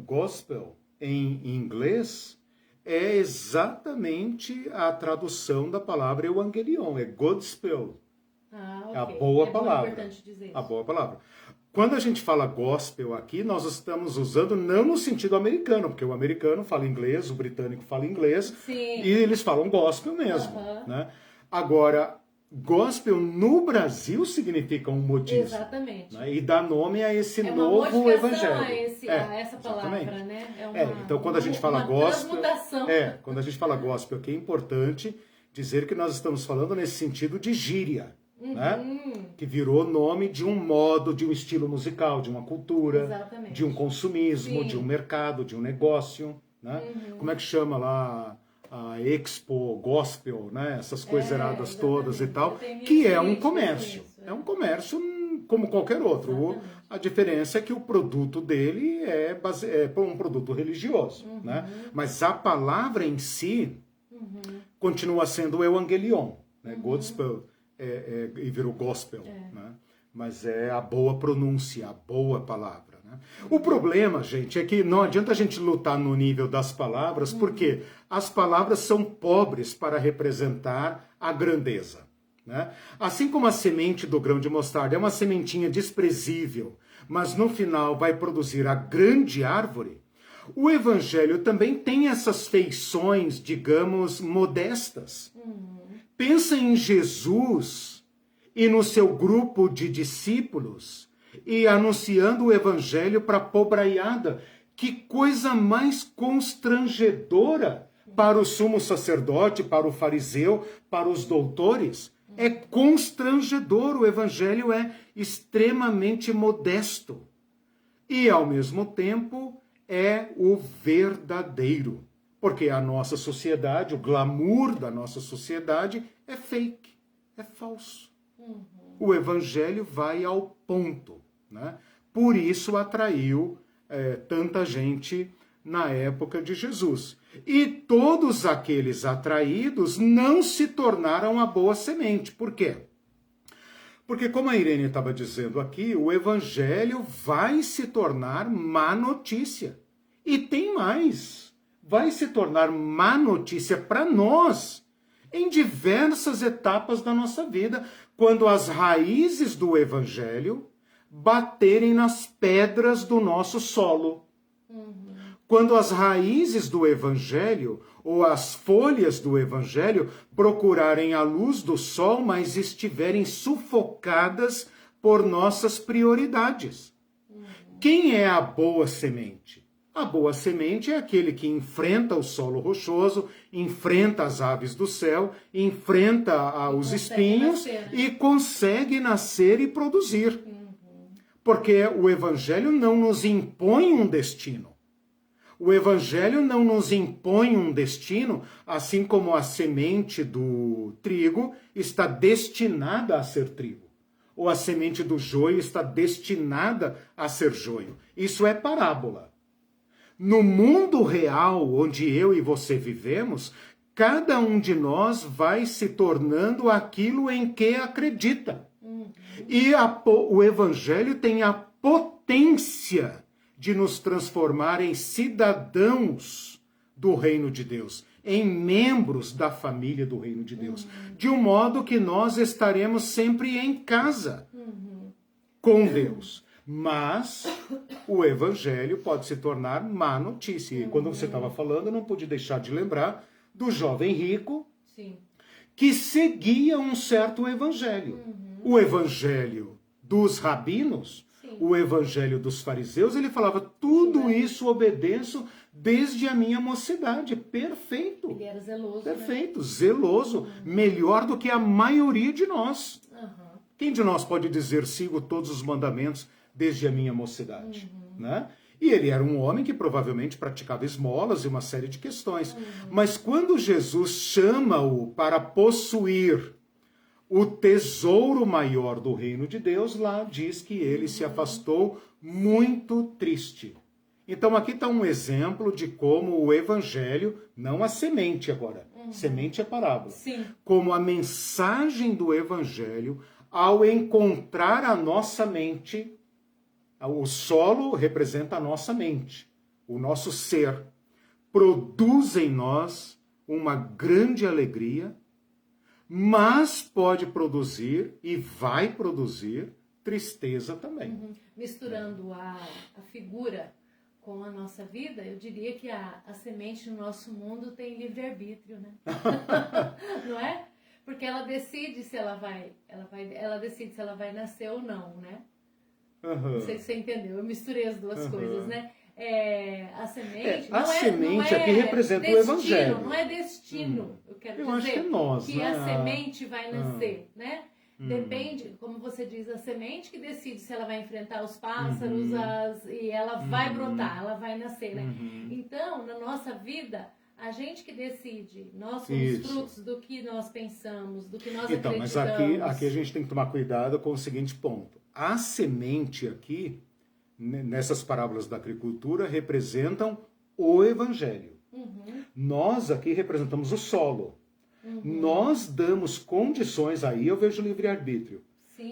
gospel em inglês é exatamente a tradução da palavra evangelion, é gospel. Okay. É a boa palavra. Importante dizer isso. A boa palavra. Quando a gente fala gospel aqui, nós estamos usando não no sentido americano, porque o americano fala inglês, o britânico fala inglês, e eles falam gospel mesmo. Né? Agora, gospel no Brasil significa um modismo. Exatamente. Né? E dá nome a esse novo evangelho. A essa palavra, né? Então, quando a gente fala gospel, quando a gente fala gospel, aqui é importante dizer que nós estamos falando nesse sentido de gíria. Né? Que virou nome de um modo, de um estilo musical, de uma cultura, de um consumismo, de um mercado, de um negócio. né? Como é que chama lá a Expo Gospel, né? Essas coisas erradas todas e tal, que é um comércio. É um comércio como qualquer outro. A diferença é que o produto dele é um produto religioso, né? Mas a palavra em si continua sendo o evangelion, né? Gospel e virou gospel, né? Mas é a boa pronúncia, a boa palavra, né? O problema, gente, é que não adianta a gente lutar no nível das palavras, porque as palavras são pobres para representar a grandeza, né? Assim como a semente do grão de mostarda é uma sementinha desprezível, mas no final vai produzir a grande árvore, o evangelho também tem essas feições, digamos, modestas. Pensa em Jesus e no seu grupo de discípulos e anunciando o evangelho para a pobraiada. Que coisa mais constrangedora para o sumo sacerdote, para o fariseu, para os doutores. É constrangedor, o evangelho é extremamente modesto. E, ao mesmo tempo, é o verdadeiro. Porque a nossa sociedade, o glamour da nossa sociedade é fake, é falso. O evangelho vai ao ponto, né? Por isso atraiu tanta gente na época de Jesus. E todos aqueles atraídos não se tornaram a boa semente. Por quê? Porque, como a Irene estava dizendo aqui, o evangelho vai se tornar má notícia. E tem mais. Vai se tornar má notícia para nós em diversas etapas da nossa vida, quando as raízes do evangelho baterem nas pedras do nosso solo. Quando as raízes do evangelho ou as folhas do evangelho procurarem a luz do sol, mas estiverem sufocadas por nossas prioridades. Quem é a boa semente? A boa semente é aquele que enfrenta o solo rochoso, enfrenta as aves do céu, enfrenta os espinhos e consegue nascer e produzir. Porque o evangelho não nos impõe um destino. O evangelho não nos impõe um destino, assim como a semente do trigo está destinada a ser trigo. Ou a semente do joio está destinada a ser joio. Isso é parábola. No mundo real, onde eu e você vivemos, cada um de nós vai se tornando aquilo em que acredita. E o evangelho tem a potência de nos transformar em cidadãos do reino de Deus, em membros da família do reino de Deus, de um modo que nós estaremos sempre em casa com Deus. Mas o evangelho pode se tornar má notícia. E quando você estava falando, eu não pude deixar de lembrar do jovem rico que seguia um certo evangelho. O evangelho dos rabinos, o evangelho dos fariseus, ele falava, tudo isso obedeço desde a minha mocidade. Perfeito. Ele era zeloso. Perfeito, né? Zeloso. Melhor do que a maioria de nós. Quem de nós pode dizer, sigo todos os mandamentos desde a minha mocidade, né? E ele era um homem que provavelmente praticava esmolas e uma série de questões. Mas quando Jesus chama-o para possuir o tesouro maior do reino de Deus, lá diz que ele se afastou muito triste. Então aqui está um exemplo de como o evangelho, não a semente agora, semente é parábola, como a mensagem do evangelho, ao encontrar a nossa mente, o solo representa a nossa mente, o nosso ser, produz em nós uma grande alegria, mas pode produzir e vai produzir tristeza também. Misturando a figura com a nossa vida, eu diria que a semente no nosso mundo tem livre-arbítrio, né? Não é? Porque ela decide se ela decide se ela vai nascer ou não, né? Não sei se você entendeu, eu misturei as duas coisas, né? A semente semente aqui representa destino, o evangelho. Não é destino, eu quero dizer acho que é nós, que a semente vai nascer, né? Depende, como você diz, a semente que decide se ela vai enfrentar os pássaros e ela vai brotar, ela vai nascer, né? Então, na nossa vida, a gente que decide, nós somos frutos do que nós pensamos, do que nós acreditamos. Mas aqui a gente tem que tomar cuidado com o seguinte ponto. A semente aqui, nessas parábolas da agricultura, representam o evangelho. Nós aqui representamos o solo. Nós damos condições, aí eu vejo o livre-arbítrio.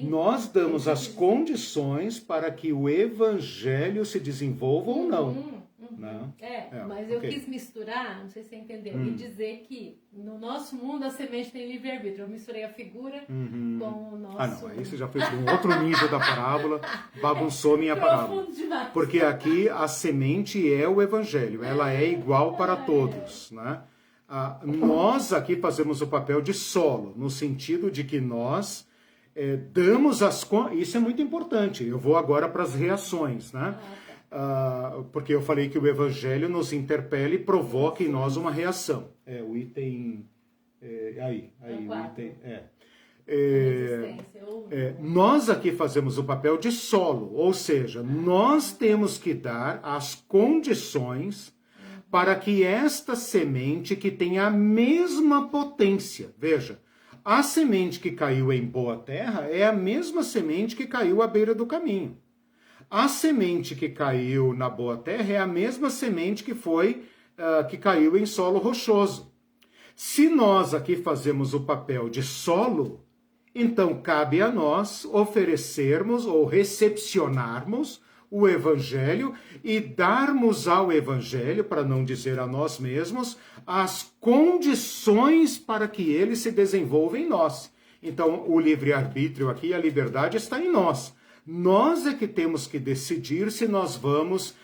Nós damos as condições para que o evangelho se desenvolva ou não. Não. Mas eu quis misturar, não sei se você entendeu, e dizer que no nosso mundo a semente tem livre-arbítrio. Eu misturei a figura com o nosso... Aí você já foi para um outro nível da parábola, bagunçou minha parábola. Porque aqui a semente é o evangelho, ela é igual para todos, né? Nós aqui fazemos o papel de solo, no sentido de que nós damos as... Isso é muito importante, eu vou agora para as reações, né? Porque eu falei que o evangelho nos interpela e provoca em nós uma reação. O item... o item... nós aqui fazemos o papel de solo, ou seja, nós temos que dar as condições para que esta semente que tem a mesma potência, veja, a semente que caiu em boa terra é a mesma semente que caiu à beira do caminho. A semente que caiu na boa terra é a mesma semente que caiu em solo rochoso. Se nós aqui fazemos o papel de solo, então cabe a nós oferecermos ou recepcionarmos o evangelho e darmos ao evangelho, para não dizer a nós mesmos, as condições para que ele se desenvolva em nós. Então, o livre-arbítrio aqui, a liberdade está em nós. Nós é que temos que decidir se nós vamos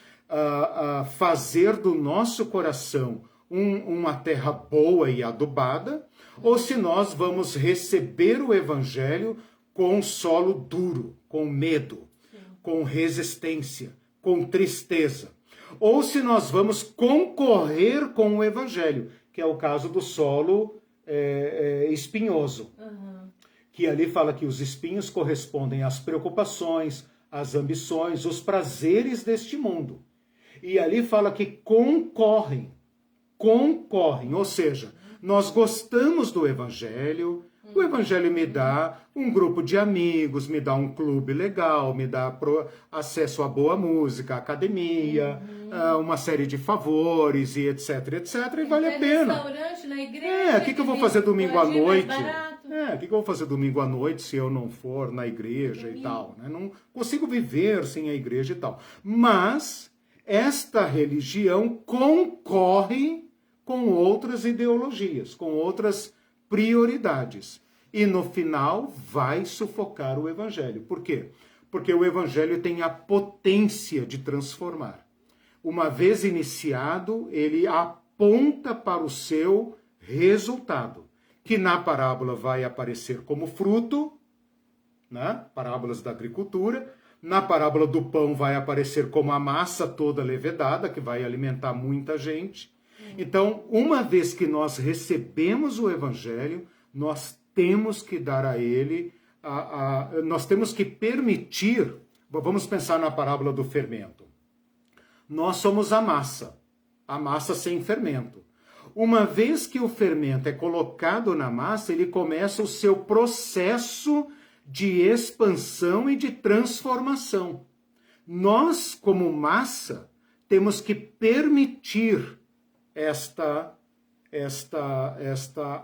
fazer do nosso coração uma terra boa e adubada, ou se nós vamos receber o evangelho com solo duro, com medo, com resistência, com tristeza. Ou se nós vamos concorrer com o evangelho, que é o caso do solo espinhoso. Que ali fala que os espinhos correspondem às preocupações, às ambições, os prazeres deste mundo. E ali fala que concorrem, ou seja, nós gostamos do evangelho, o evangelho me dá um grupo de amigos, me dá um clube legal, me dá acesso a boa música, academia, uma série de favores e etc, e vale a pena. Restaurante, na igreja, o que eu vou fazer domingo à noite? O que eu vou fazer domingo à noite se eu não for na igreja e tal? Né? Não consigo viver sem a igreja e tal. Mas esta religião concorre com outras ideologias, com outras prioridades. E no final vai sufocar o evangelho. Por quê? Porque o evangelho tem a potência de transformar. Uma vez iniciado, ele aponta para o seu resultado, que na parábola vai aparecer como fruto, né? Parábolas da agricultura. Na parábola do pão vai aparecer como a massa toda levedada, que vai alimentar muita gente. Então, uma vez que nós recebemos o evangelho, nós temos que dar a ele, nós temos que permitir, vamos pensar na parábola do fermento. Nós somos a massa sem fermento. Uma vez que o fermento é colocado na massa, ele começa o seu processo de expansão e de transformação. Nós, como massa, temos que permitir esta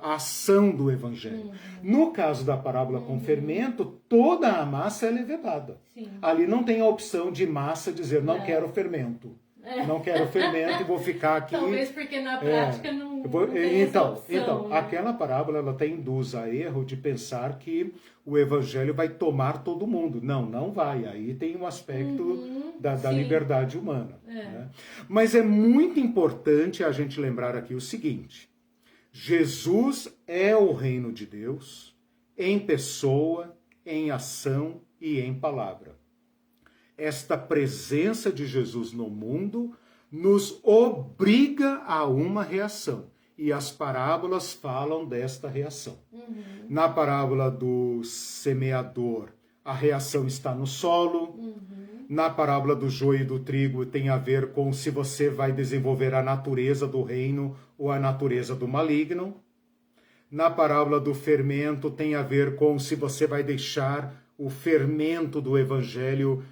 ação do evangelho. No caso da parábola com fermento, toda a massa é levedada. Ali não tem a opção de massa dizer, não quero fermento. Não quero fermento e vou ficar aqui. Talvez porque na prática não tem essa opção, então, aquela parábola ela até induz a erro de pensar que o evangelho vai tomar todo mundo. Não vai. Aí tem um aspecto da liberdade humana. Né? Mas é muito importante a gente lembrar aqui o seguinte: Jesus é o reino de Deus em pessoa, em ação e em palavra. Esta presença de Jesus no mundo nos obriga a uma reação. e as parábolas falam desta reação. Na parábola do semeador, a reação está no solo. Na parábola do joio e do trigo tem a ver com se você vai desenvolver a natureza do reino ou a natureza do maligno. Na parábola do fermento tem a ver com se você vai deixar o fermento do evangelho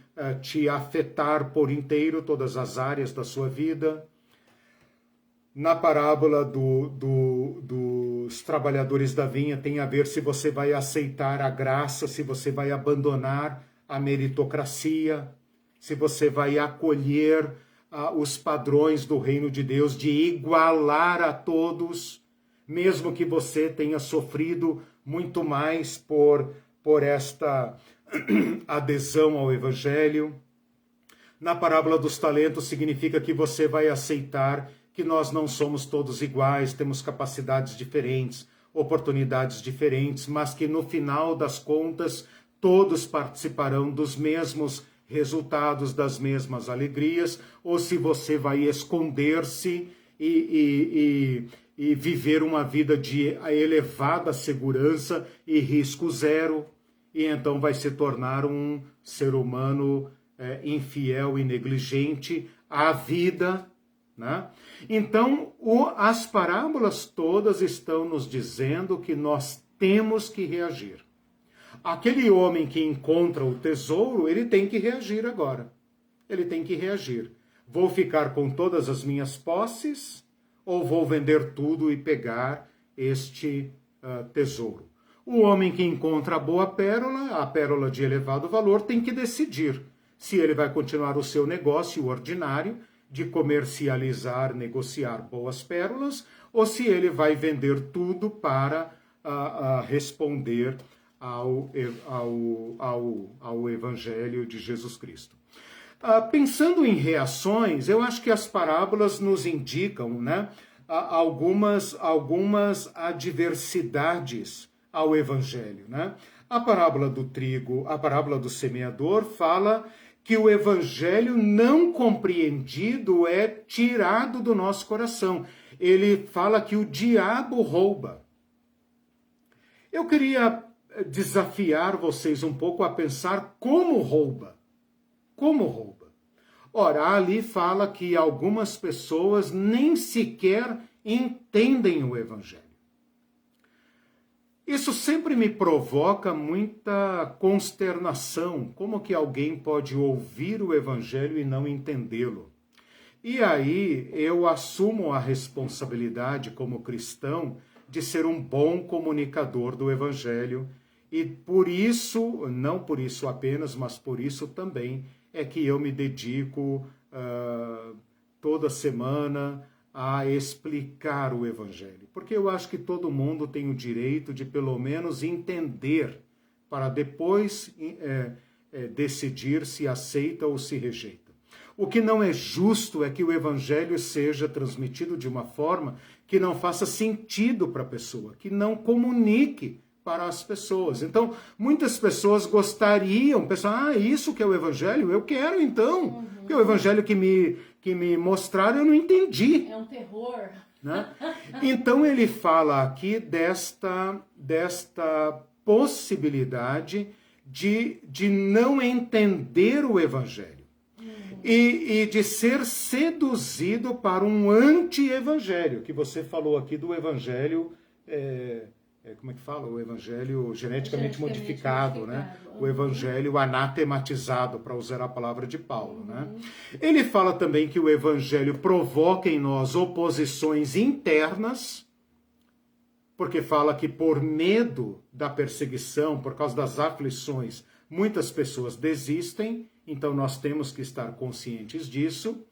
te afetar por inteiro, todas as áreas da sua vida. Na parábola dos trabalhadores da vinha tem a ver se você vai aceitar a graça, se você vai abandonar a meritocracia, se você vai acolher os padrões do reino de Deus, de igualar a todos, mesmo que você tenha sofrido muito mais por esta adesão ao evangelho. Na parábola dos talentos significa que você vai aceitar que nós não somos todos iguais, temos capacidades diferentes, oportunidades diferentes, mas que no final das contas todos participarão dos mesmos resultados, das mesmas alegrias, ou se você vai esconder-se e viver uma vida de elevada segurança e risco zero, e então vai se tornar um ser humano infiel e negligente à vida, né? Então, as parábolas todas estão nos dizendo que nós temos que reagir. Aquele homem que encontra o tesouro, ele tem que reagir agora. Ele tem que reagir. Vou ficar com todas as minhas posses ou vou vender tudo e pegar este tesouro? O homem que encontra a boa pérola, a pérola de elevado valor, tem que decidir se ele vai continuar o seu negócio ordinário de comercializar, negociar boas pérolas, ou se ele vai vender tudo para responder ao Evangelho de Jesus Cristo. Pensando em reações, eu acho que as parábolas nos indicam, né, algumas adversidades ao Evangelho, né? A parábola do trigo, a parábola do semeador fala que o Evangelho não compreendido é tirado do nosso coração. Ele fala que o diabo rouba. Eu queria desafiar vocês um pouco a pensar como rouba. Como rouba? Ora, ali fala que algumas pessoas nem sequer entendem o Evangelho. Isso sempre me provoca muita consternação. Como que alguém pode ouvir o Evangelho e não entendê-lo? E aí eu assumo a responsabilidade como cristão de ser um bom comunicador do Evangelho. E por isso, não por isso apenas, mas por isso também, é que eu me dedico toda semana a explicar o Evangelho. Porque eu acho que todo mundo tem o direito de pelo menos entender, para depois decidir se aceita ou se rejeita. O que não é justo é que o Evangelho seja transmitido de uma forma que não faça sentido para a pessoa, que não comunique para as pessoas. Então, muitas pessoas gostariam, pensar, isso que é o Evangelho? Eu quero então. Porque o Evangelho que me mostraram eu não entendi. É um terror. Né? Então, ele fala aqui desta possibilidade de não entender o Evangelho. E de ser seduzido para um anti-evangelho, que você falou aqui do evangelho, como é que fala? O evangelho geneticamente modificado, né? O evangelho anatematizado, para usar a palavra de Paulo, né? Ele fala também que o evangelho provoca em nós oposições internas, porque fala que por medo da perseguição, por causa das aflições, muitas pessoas desistem. Então, nós temos que estar conscientes disso.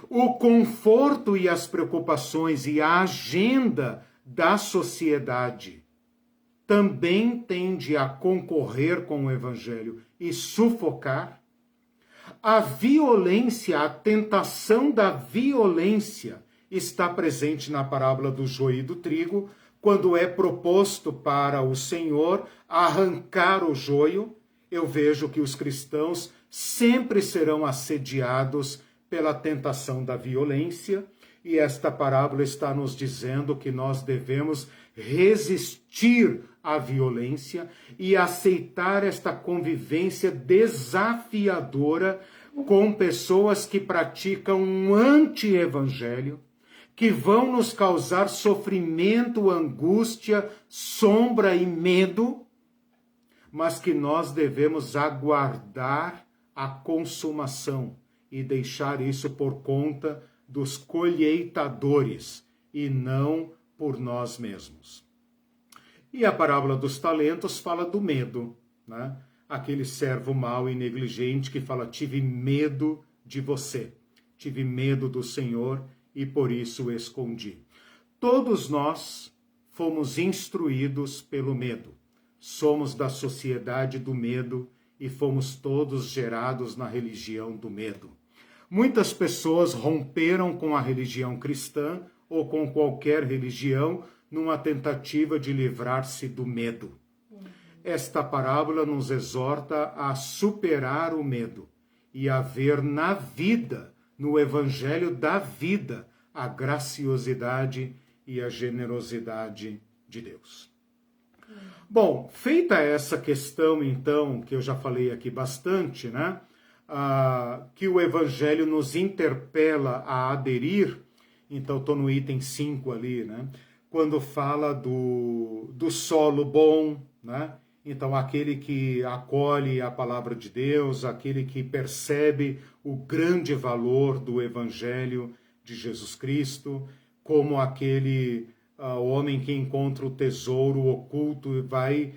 O conforto e as preocupações e a agenda da sociedade também tende a concorrer com o Evangelho e sufocar. A violência, a tentação da violência está presente na parábola do joio e do trigo, quando é proposto para o Senhor arrancar o joio. Eu vejo que os cristãos sempre serão assediados pela tentação da violência, E esta parábola está nos dizendo que nós devemos resistir à violência e aceitar esta convivência desafiadora com pessoas que praticam um anti-evangelho, que vão nos causar sofrimento, angústia, sombra e medo, mas que nós devemos aguardar a consumação e deixar isso por conta dos colheitadores e não por nós mesmos. E a parábola dos talentos fala do medo, né? Aquele servo mau e negligente que fala: tive medo de você, tive medo do Senhor e por isso escondi. Todos nós fomos instruídos pelo medo. Somos da sociedade do medo e fomos todos gerados na religião do medo. Muitas pessoas romperam com a religião cristã ou com qualquer religião numa tentativa de livrar-se do medo. Esta parábola nos exorta a superar o medo e a ver na vida, no evangelho da vida, a graciosidade e a generosidade de Deus. Bom, feita essa questão, então, que eu já falei aqui bastante, né? Que o evangelho nos interpela a aderir, então estou no item 5 ali, né? Quando fala do solo bom, né? Então, aquele que acolhe a palavra de Deus, aquele que percebe o grande valor do Evangelho de Jesus Cristo, como aquele homem que encontra o tesouro oculto e vai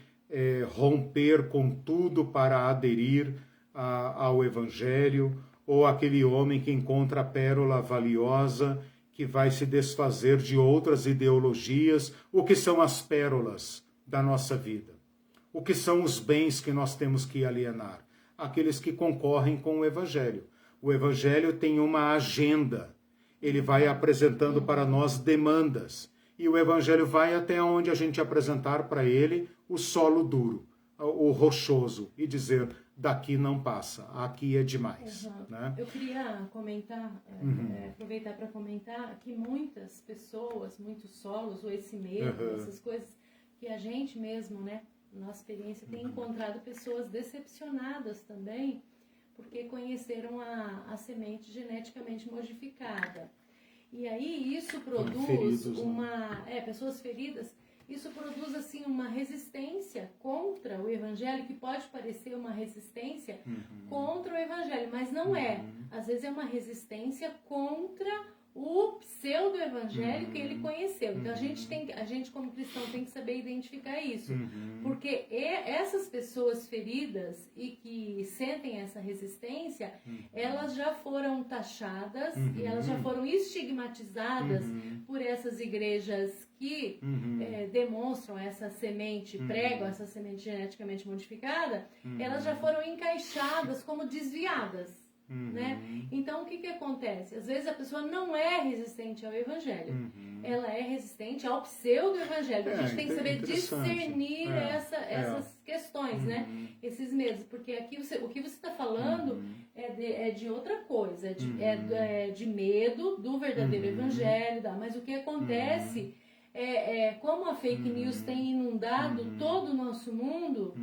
romper com tudo para aderir ao Evangelho, ou aquele homem que encontra a pérola valiosa, que vai se desfazer de outras ideologias. O que são as pérolas da nossa vida? O que são os bens que nós temos que alienar? Aqueles que concorrem com o Evangelho. O Evangelho tem uma agenda. Ele vai apresentando para nós demandas. E o Evangelho vai até onde a gente apresentar para ele o solo duro, o rochoso, e dizer: daqui não passa, aqui é demais. Uhum. Né? Eu queria comentar, aproveitar para comentar que muitas pessoas, muitos solos, ou esse medo, essas coisas, que a gente mesmo, né, nossa experiência, tem encontrado pessoas decepcionadas também, porque conheceram a semente geneticamente modificada. E aí isso produz feridos, pessoas feridas, isso produz assim uma resistência contra o Evangelho, que pode parecer uma resistência contra o Evangelho, mas não é. Às vezes é uma resistência contra o pseudo-evangelho que ele conheceu. Então a gente como cristão tem que saber identificar isso. Porque essas pessoas feridas e que sentem essa resistência, elas já foram taxadas e elas já foram estigmatizadas por essas igrejas que demonstram essa semente, pregam essa semente geneticamente modificada, elas já foram encaixadas como desviadas. Né? Então o que acontece? Às vezes a pessoa não é resistente ao Evangelho, ela é resistente ao pseudo-evangelho. A gente tem que saber discernir essas questões, né? Esses medos, porque aqui o que você está falando é de outra coisa, é de medo do verdadeiro Evangelho, mas o que acontece como a fake news tem inundado todo o nosso mundo.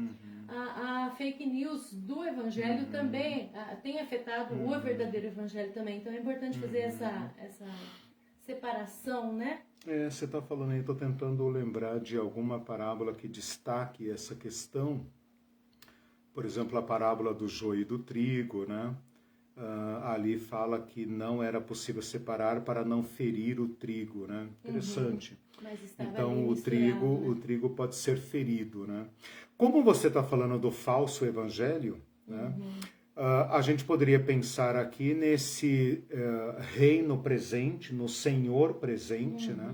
A fake news do Evangelho também tem afetado o verdadeiro Evangelho também. Então é importante fazer essa separação, né? Você está falando aí, estou tentando lembrar de alguma parábola que destaque essa questão. Por exemplo, a parábola do joio e do trigo, né? Ali fala que não era possível separar para não ferir o trigo, né? Interessante. Então o trigo pode ser ferido, né? Como você está falando do falso evangelho, né? A gente poderia pensar aqui nesse reino presente, no Senhor presente, né?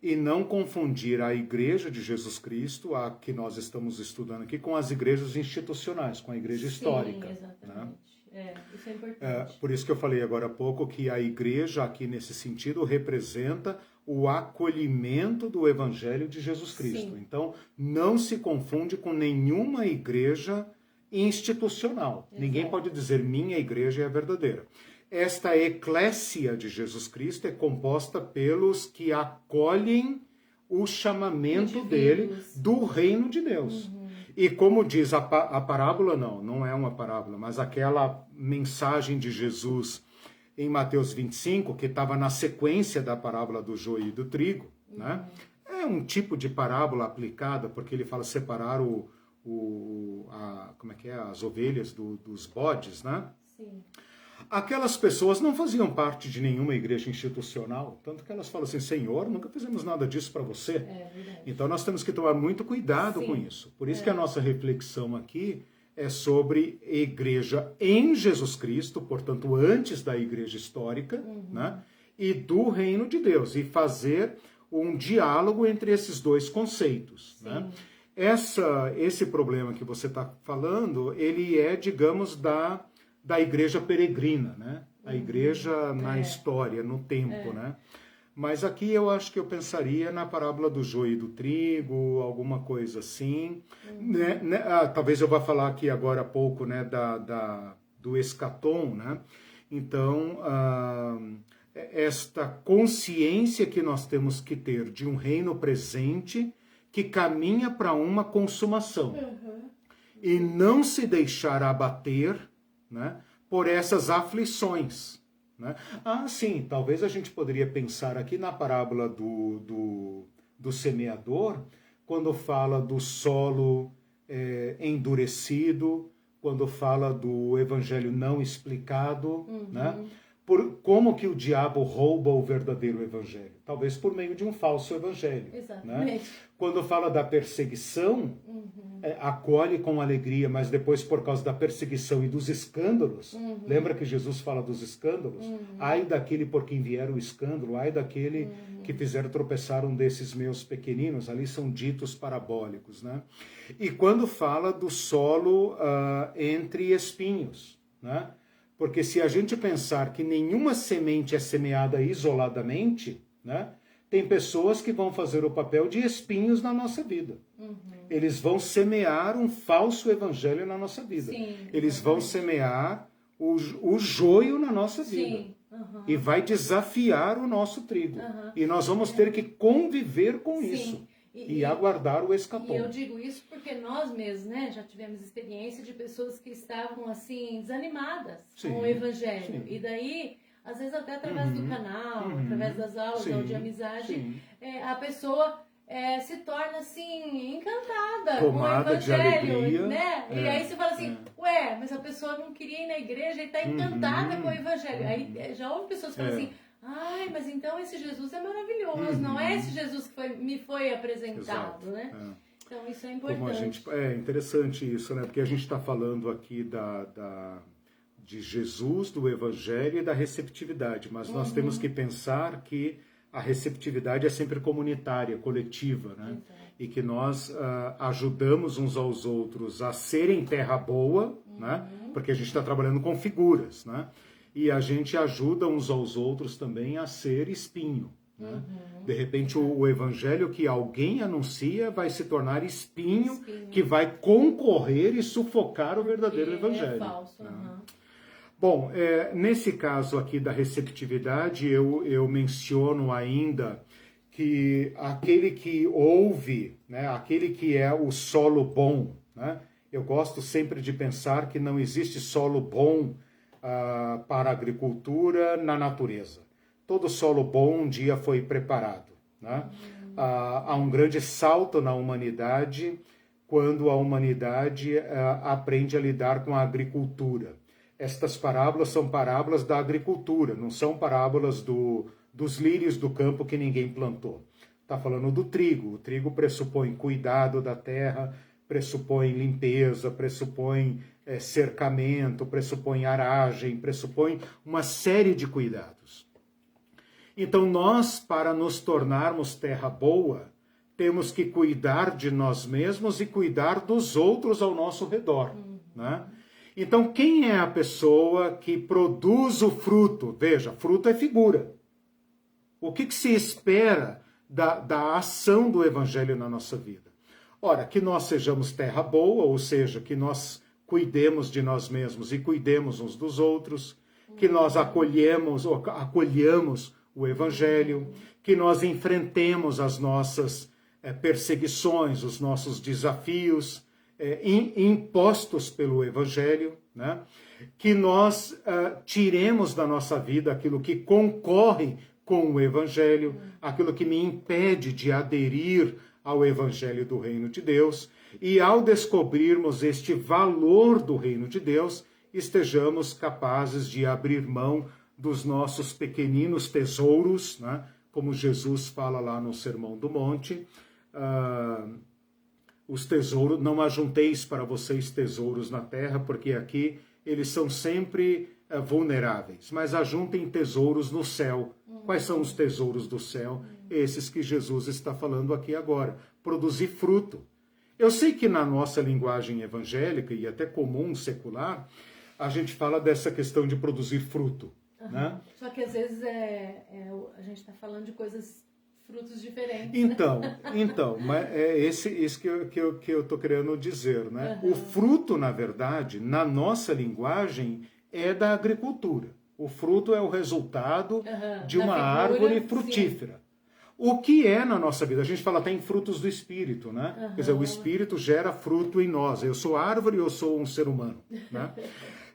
E não confundir a igreja de Jesus Cristo, a que nós estamos estudando aqui, com as igrejas institucionais, com a igreja histórica. Exatamente. Né? Isso é importante. Por isso que eu falei agora há pouco que a igreja aqui nesse sentido representa o acolhimento do Evangelho de Jesus Cristo. Sim. Então, não se confunde com nenhuma igreja institucional. Exato. Ninguém pode dizer minha igreja é a verdadeira. esta eclésia de Jesus Cristo é composta pelos que acolhem o chamamento dele do reino de Deus. E como diz a parábola, não é uma parábola, mas aquela mensagem de Jesus em Mateus 25, que estava na sequência da parábola do joio e do trigo, né? É um tipo de parábola aplicada, porque ele fala separar as ovelhas dos bodes, né? Sim. Aquelas pessoas não faziam parte de nenhuma igreja institucional, tanto que elas falam assim, Senhor, nunca fizemos nada disso para você. Então nós temos que tomar muito cuidado com isso. Por isso que a nossa reflexão aqui é sobre igreja em Jesus Cristo, portanto antes da igreja histórica, né? E do reino de Deus, e fazer um diálogo entre esses dois conceitos, né? Esse problema que você está falando, ele é, digamos, da igreja peregrina, né? A igreja na história, no tempo, né? Mas aqui eu acho que eu pensaria na parábola do joio e do trigo, alguma coisa assim. Talvez eu vá falar aqui agora há pouco, né, do escatom, né? Então, esta consciência que nós temos que ter de um reino presente que caminha para uma consumação. E não se deixar abater, né, por essas aflições. Né? Sim, talvez a gente poderia pensar aqui na parábola do semeador, quando fala do solo endurecido, quando fala do evangelho não explicado, né? Como que o diabo rouba o verdadeiro evangelho? Talvez por meio de um falso evangelho. Né? Quando fala da perseguição, acolhe com alegria, mas depois por causa da perseguição e dos escândalos, lembra que Jesus fala dos escândalos? Ai daquele por quem vier o escândalo, ai daquele que fizer tropeçar um desses meus pequeninos, ali são ditos parabólicos. Né? E quando fala do solo entre espinhos, né? Porque se a gente pensar que nenhuma semente é semeada isoladamente, né, tem pessoas que vão fazer o papel de espinhos na nossa vida. Eles vão semear um falso evangelho na nossa vida. Eles vão semear o joio na nossa vida. E vai desafiar o nosso trigo. E nós vamos ter que conviver com isso. E aguardar o escatom. E eu digo isso porque nós mesmos, né, já tivemos experiência de pessoas que estavam assim desanimadas com o evangelho. E daí, às vezes até através do canal, através das aulas de amizade, a pessoa se torna assim encantada tomada com o evangelho, de alegria, né? E aí você fala assim, mas a pessoa não queria ir na igreja e está encantada com o evangelho. Aí já houve pessoas que falam assim, ai, mas então esse Jesus é maravilhoso, não é esse Jesus que me foi apresentado, né? Então isso é importante. É interessante isso, né? Porque a gente está falando aqui de Jesus, do Evangelho e da receptividade, mas nós temos que pensar que a receptividade é sempre comunitária, coletiva, né? E que nós ajudamos uns aos outros a serem terra boa, né? Porque a gente está trabalhando com figuras, né? E a gente ajuda uns aos outros também a ser espinho. Né? De repente, o evangelho que alguém anuncia vai se tornar espinho. Que vai concorrer e sufocar o verdadeiro evangelho. É falso. Né? Bom, nesse caso aqui da receptividade, eu menciono ainda que aquele que ouve, né, aquele que é o solo bom, né? Eu gosto sempre de pensar que não existe solo bom para a agricultura na natureza. Todo solo bom um dia foi preparado. Né? Há um grande salto na humanidade quando a humanidade aprende a lidar com a agricultura. Estas parábolas são parábolas da agricultura, não são parábolas dos lírios do campo que ninguém plantou. Está falando do trigo. O trigo pressupõe cuidado da terra, pressupõe limpeza, pressupõe cercamento, pressupõe aragem, pressupõe uma série de cuidados. Então nós, para nos tornarmos terra boa, temos que cuidar de nós mesmos e cuidar dos outros ao nosso redor. Né? Então quem é a pessoa que produz o fruto? Veja, fruto é figura. O que se espera da ação do evangelho na nossa vida? Ora, que nós sejamos terra boa, ou seja, que nós cuidemos de nós mesmos e cuidemos uns dos outros, que nós acolhamos o Evangelho, que nós enfrentemos as nossas perseguições, os nossos desafios impostos pelo Evangelho, né? Que nós tiremos da nossa vida aquilo que concorre com o Evangelho, aquilo que me impede de aderir ao Evangelho do Reino de Deus, e ao descobrirmos este valor do Reino de Deus, estejamos capazes de abrir mão dos nossos pequeninos tesouros, né? Como Jesus fala lá no Sermão do Monte, os tesouros, não ajunteis para vocês tesouros na terra, porque aqui eles são sempre vulneráveis, mas ajuntem tesouros no céu. Quais são os tesouros do céu? Esses que Jesus está falando aqui agora. Produzir fruto. Eu sei que na nossa linguagem evangélica e até comum, secular, a gente fala dessa questão de produzir fruto. Né? Só que às vezes a gente está falando de frutos diferentes. Então, mas é isso que eu estou querendo dizer. Né? O fruto, na verdade, na nossa linguagem, é da agricultura. O fruto é o resultado de uma árvore frutífera. Sim. O que é na nossa vida? A gente fala até em frutos do Espírito, né? Quer dizer, o Espírito gera fruto em nós. Eu sou árvore, eu sou um ser humano. Né?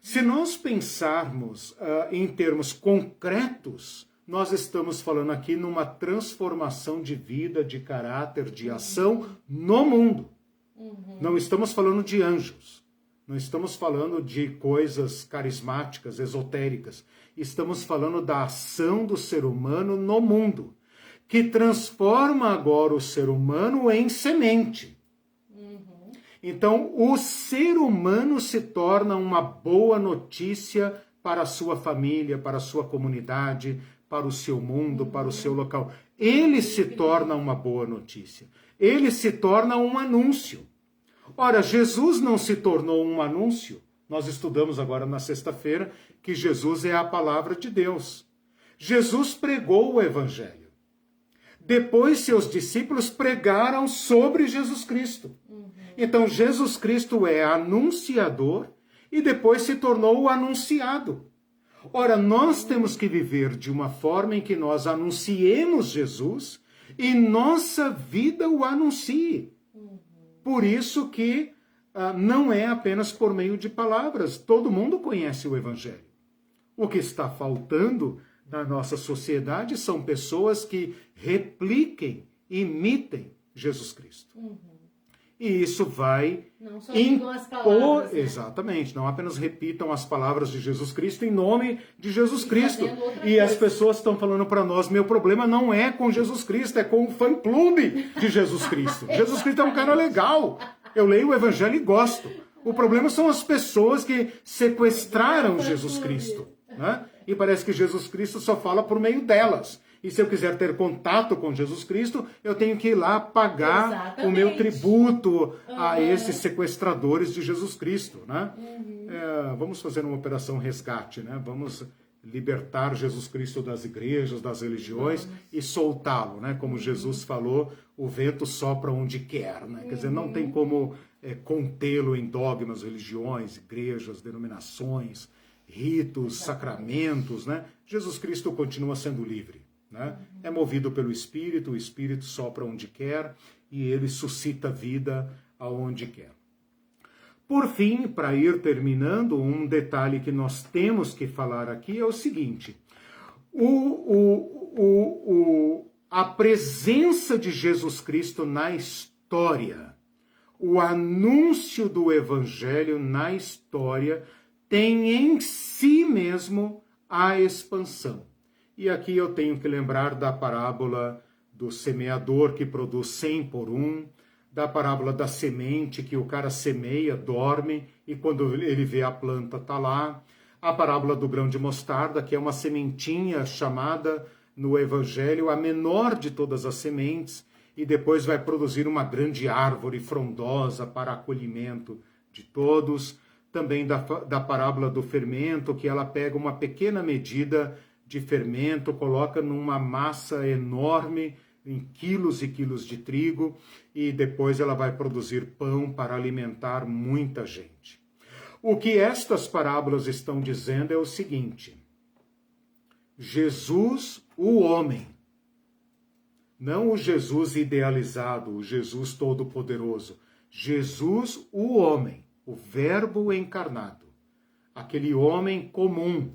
Se nós pensarmos em termos concretos, nós estamos falando aqui numa transformação de vida, de caráter, de ação no mundo. Não estamos falando de anjos. Não estamos falando de coisas carismáticas, esotéricas. Estamos falando da ação do ser humano no mundo, que transforma agora o ser humano em semente. Então, o ser humano se torna uma boa notícia para a sua família, para a sua comunidade, para o seu mundo, para o seu local. Ele se torna uma boa notícia. Ele se torna um anúncio. Ora, Jesus não se tornou um anúncio. Nós estudamos agora na sexta-feira que Jesus é a palavra de Deus. Jesus pregou o Evangelho. Depois, seus discípulos pregaram sobre Jesus Cristo. Então, Jesus Cristo é anunciador e depois se tornou o anunciado. Ora, nós temos que viver de uma forma em que nós anunciemos Jesus e nossa vida o anuncie. Por isso que não é apenas por meio de palavras. Todo mundo conhece o Evangelho. O que está faltando na nossa sociedade são pessoas que repliquem, imitem Jesus Cristo. E isso vai... Não só as palavras, né? Exatamente, não apenas repitam as palavras de Jesus Cristo em nome de Jesus Cristo. E as pessoas estão falando para nós, meu problema não é com Jesus Cristo, é com o fã-clube de Jesus Cristo. Jesus Cristo é um cara legal. Eu leio o Evangelho e gosto. O problema são as pessoas que sequestraram Jesus Cristo. Né? E parece que Jesus Cristo só fala por meio delas. E se eu quiser ter contato com Jesus Cristo, eu tenho que ir lá pagar o meu tributo a esses sequestradores de Jesus Cristo. Né? Vamos fazer uma operação resgate, né? Vamos libertar Jesus Cristo das igrejas, das religiões e soltá-lo. Né? Como Jesus falou, o vento sopra onde quer. Né? Quer dizer, não tem como contê-lo em dogmas, religiões, igrejas, denominações, ritos, sacramentos. Né? Jesus Cristo continua sendo livre. Né? É movido pelo Espírito, o Espírito sopra onde quer e ele suscita vida aonde quer. Por fim, para ir terminando, um detalhe que nós temos que falar aqui é o seguinte: a presença de Jesus Cristo na história, o anúncio do Evangelho na história tem em si mesmo a expansão. E aqui eu tenho que lembrar da parábola do semeador que produz 100 por 1, da parábola da semente que o cara semeia, dorme e quando ele vê a planta está lá. A parábola do grão de mostarda, que é uma sementinha chamada no Evangelho a menor de todas as sementes e depois vai produzir uma grande árvore frondosa para acolhimento de todos. Também da parábola do fermento, que ela pega uma pequena medida de fermento, coloca numa massa enorme, em quilos e quilos de trigo, e depois ela vai produzir pão para alimentar muita gente. O que estas parábolas estão dizendo é o seguinte: Jesus, o homem. Não o Jesus idealizado, o Jesus todo-poderoso. Jesus, o homem, o Verbo encarnado. Aquele homem comum,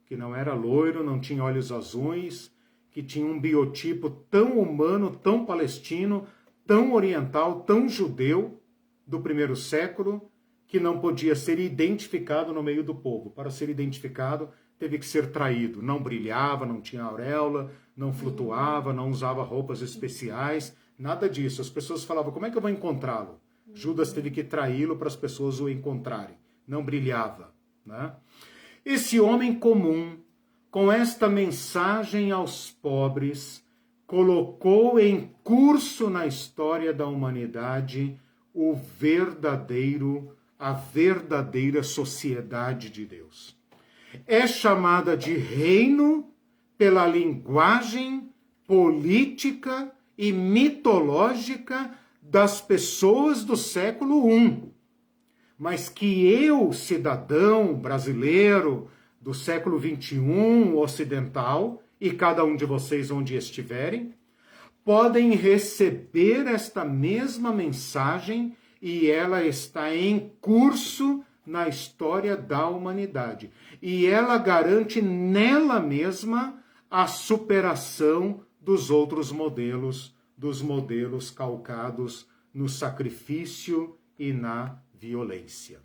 que não era loiro, não tinha olhos azuis, que tinha um biotipo tão humano, tão palestino, tão oriental, tão judeu do primeiro século, que não podia ser identificado no meio do povo. Para ser identificado, teve que ser traído. Não brilhava, não tinha auréola, não flutuava, não usava roupas especiais, nada disso. As pessoas falavam, como é que eu vou encontrá-lo? Judas teve que traí-lo para as pessoas o encontrarem. Não brilhava, né? Esse homem comum, com esta mensagem aos pobres, colocou em curso na história da humanidade a verdadeira sociedade de Deus. É chamada de reino pela linguagem política e mitológica das pessoas do século I. Mas que eu, cidadão brasileiro do século XXI, ocidental, e cada um de vocês onde estiverem, podem receber esta mesma mensagem e ela está em curso na história da humanidade. E ela garante nela mesma a superação dos outros modelos, dos modelos calcados no sacrifício e na violência.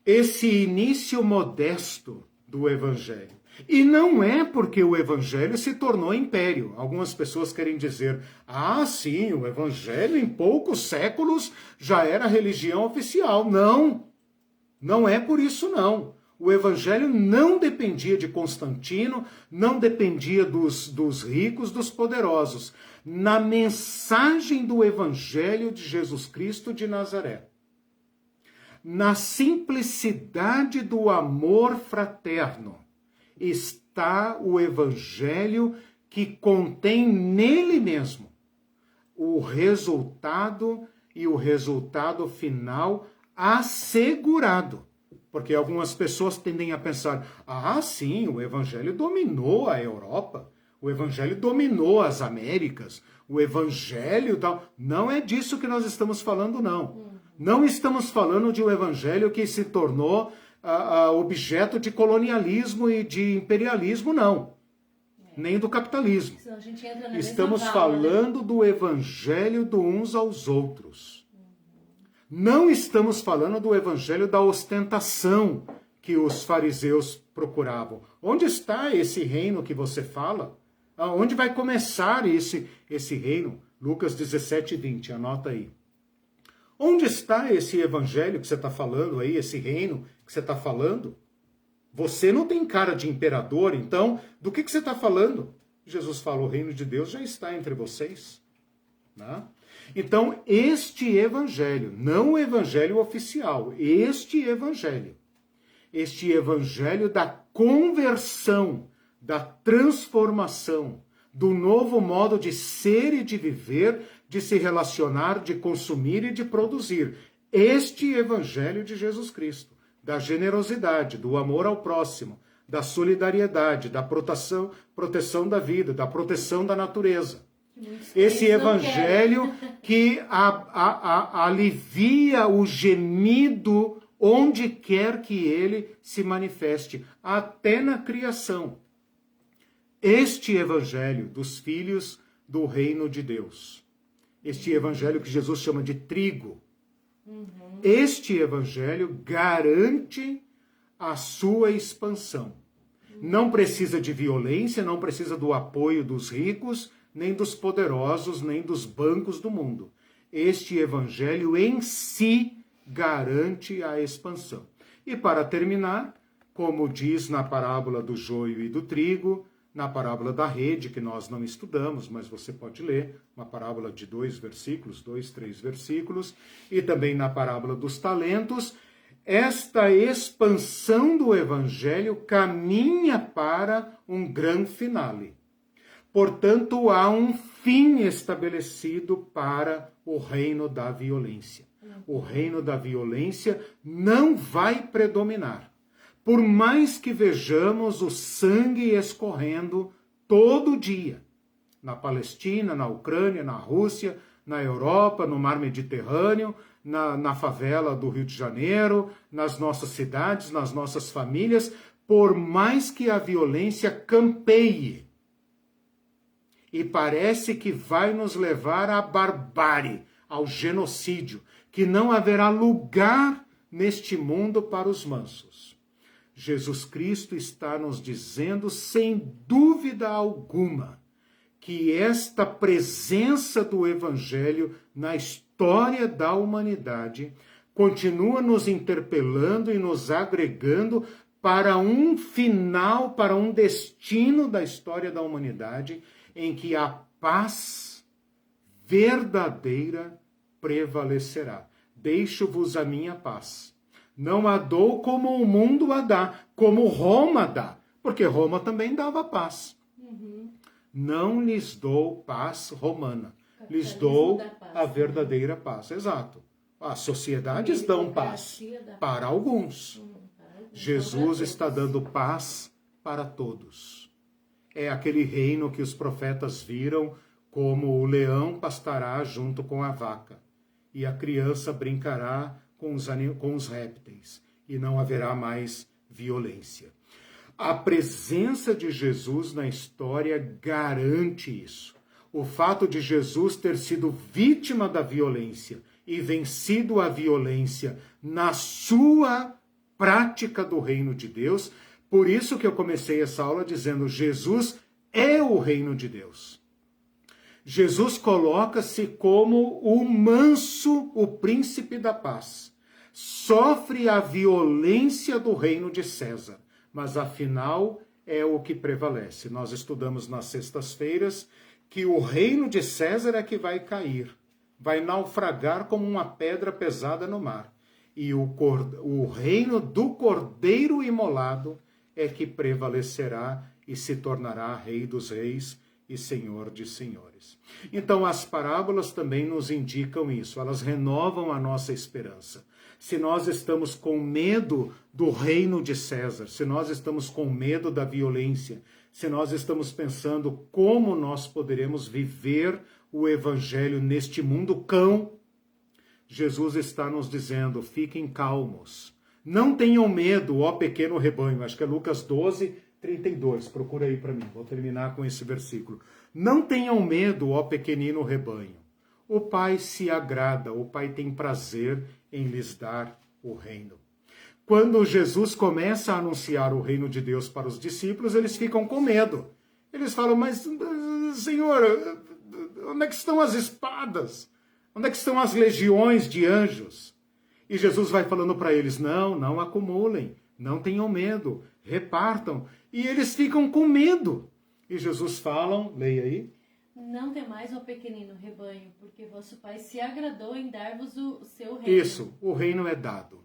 Esse início modesto do Evangelho. E não é porque o Evangelho se tornou império. Algumas pessoas querem dizer, sim, o Evangelho em poucos séculos já era religião oficial. Não, não é por isso não. O Evangelho não dependia de Constantino, não dependia dos ricos, dos poderosos. Na mensagem do Evangelho de Jesus Cristo de Nazaré, na simplicidade do amor fraterno, está o Evangelho que contém nele mesmo o resultado e o resultado final assegurado. Porque algumas pessoas tendem a pensar, sim, o Evangelho dominou a Europa, o Evangelho dominou as Américas, o Evangelho tal. Não é disso que nós estamos falando, não. Não estamos falando de um Evangelho que se tornou objeto de colonialismo e de imperialismo, não. Nem do capitalismo. A gente entra na Estamos mesma vala, falando do Evangelho do uns aos outros. Não estamos falando do evangelho da ostentação que os fariseus procuravam. Onde está esse reino que você fala? Onde vai começar esse reino? Lucas 17, 20, anota aí. Onde está esse evangelho que você está falando aí, esse reino que você está falando? Você não tem cara de imperador, então, do que você está falando? Jesus fala, o reino de Deus já está entre vocês. Né? Então, este evangelho, não o evangelho oficial, este evangelho da conversão, da transformação, do novo modo de ser e de viver, de se relacionar, de consumir e de produzir. Este evangelho de Jesus Cristo, da generosidade, do amor ao próximo, da solidariedade, da proteção da vida, da proteção da natureza. Esse evangelho que alivia o gemido onde quer que ele se manifeste, até na criação. Este evangelho dos filhos do reino de Deus. Este evangelho que Jesus chama de trigo. Este evangelho garante a sua expansão. Não precisa de violência, não precisa do apoio dos ricos, nem dos poderosos, nem dos bancos do mundo. Este evangelho em si garante a expansão. E para terminar, como diz na parábola do joio e do trigo, na parábola da rede, que nós não estudamos, mas você pode ler, uma parábola de 2, 3 versículos, e também na parábola dos talentos, esta expansão do evangelho caminha para um grande finale. Portanto, há um fim estabelecido para o reino da violência. O reino da violência não vai predominar. Por mais que vejamos o sangue escorrendo todo dia, na Palestina, na Ucrânia, na Rússia, na Europa, no mar Mediterrâneo, na favela do Rio de Janeiro, nas nossas cidades, nas nossas famílias, por mais que a violência campeie e parece que vai nos levar à barbárie, ao genocídio, que não haverá lugar neste mundo para os mansos. Jesus Cristo está nos dizendo, sem dúvida alguma, que esta presença do Evangelho na história da humanidade continua nos interpelando e nos agregando para um final, para um destino da história da humanidade, em que a paz verdadeira prevalecerá. Deixo-vos a minha paz. Não a dou como o mundo a dá, como Roma dá, porque Roma também dava paz. Não lhes dou paz romana, lhes dou a verdadeira paz. Exato. As sociedades dão paz para alguns. Jesus está dando paz para todos. É aquele reino que os profetas viram como o leão pastará junto com a vaca, e a criança brincará com os répteis, e não haverá mais violência. A presença de Jesus na história garante isso. O fato de Jesus ter sido vítima da violência e vencido a violência na sua prática do reino de Deus, por isso que eu comecei essa aula dizendo, Jesus é o reino de Deus. Jesus coloca-se como o manso, o príncipe da paz. Sofre a violência do reino de César, mas afinal é o que prevalece. Nós estudamos nas sextas-feiras que o reino de César é que vai cair, vai naufragar como uma pedra pesada no mar. E o reino do Cordeiro imolado é que prevalecerá e se tornará Rei dos Reis e Senhor de Senhores. Então as parábolas também nos indicam isso, elas renovam a nossa esperança. Se nós estamos com medo do reino de César, se nós estamos com medo da violência, se nós estamos pensando como nós poderemos viver o evangelho neste mundo cão, Jesus está nos dizendo, fiquem calmos. Não tenham medo, ó pequeno rebanho. Acho que é Lucas 12, 32. Procura aí para mim, vou terminar com esse versículo. Não tenham medo, ó pequenino rebanho. O Pai se agrada, o Pai tem prazer em lhes dar o reino. Quando Jesus começa a anunciar o reino de Deus para os discípulos, eles ficam com medo. Eles falam, mas Senhor, onde é que estão as espadas? Onde é que estão as legiões de anjos? E Jesus vai falando para eles, não acumulem, não tenham medo, repartam. E eles ficam com medo. E Jesus fala, leia aí. Não temais, ó pequenino rebanho, porque vosso Pai se agradou em dar-vos o seu reino. Isso, o reino é dado.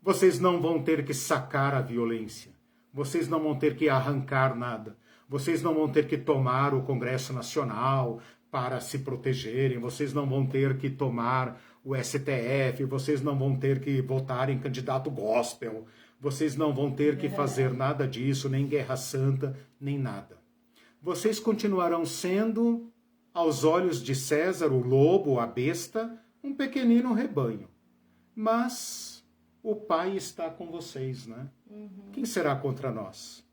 Vocês não vão ter que sacar a violência. Vocês não vão ter que arrancar nada. Vocês não vão ter que tomar o Congresso Nacional para se protegerem. Vocês não vão ter que tomar o STF. Vocês não vão ter que votar em candidato gospel. Vocês não vão ter que fazer nada disso, nem guerra santa, nem nada. Vocês continuarão sendo, aos olhos de César, o lobo, a besta, um pequenino rebanho. Mas o Pai está com vocês, né? Quem será contra nós?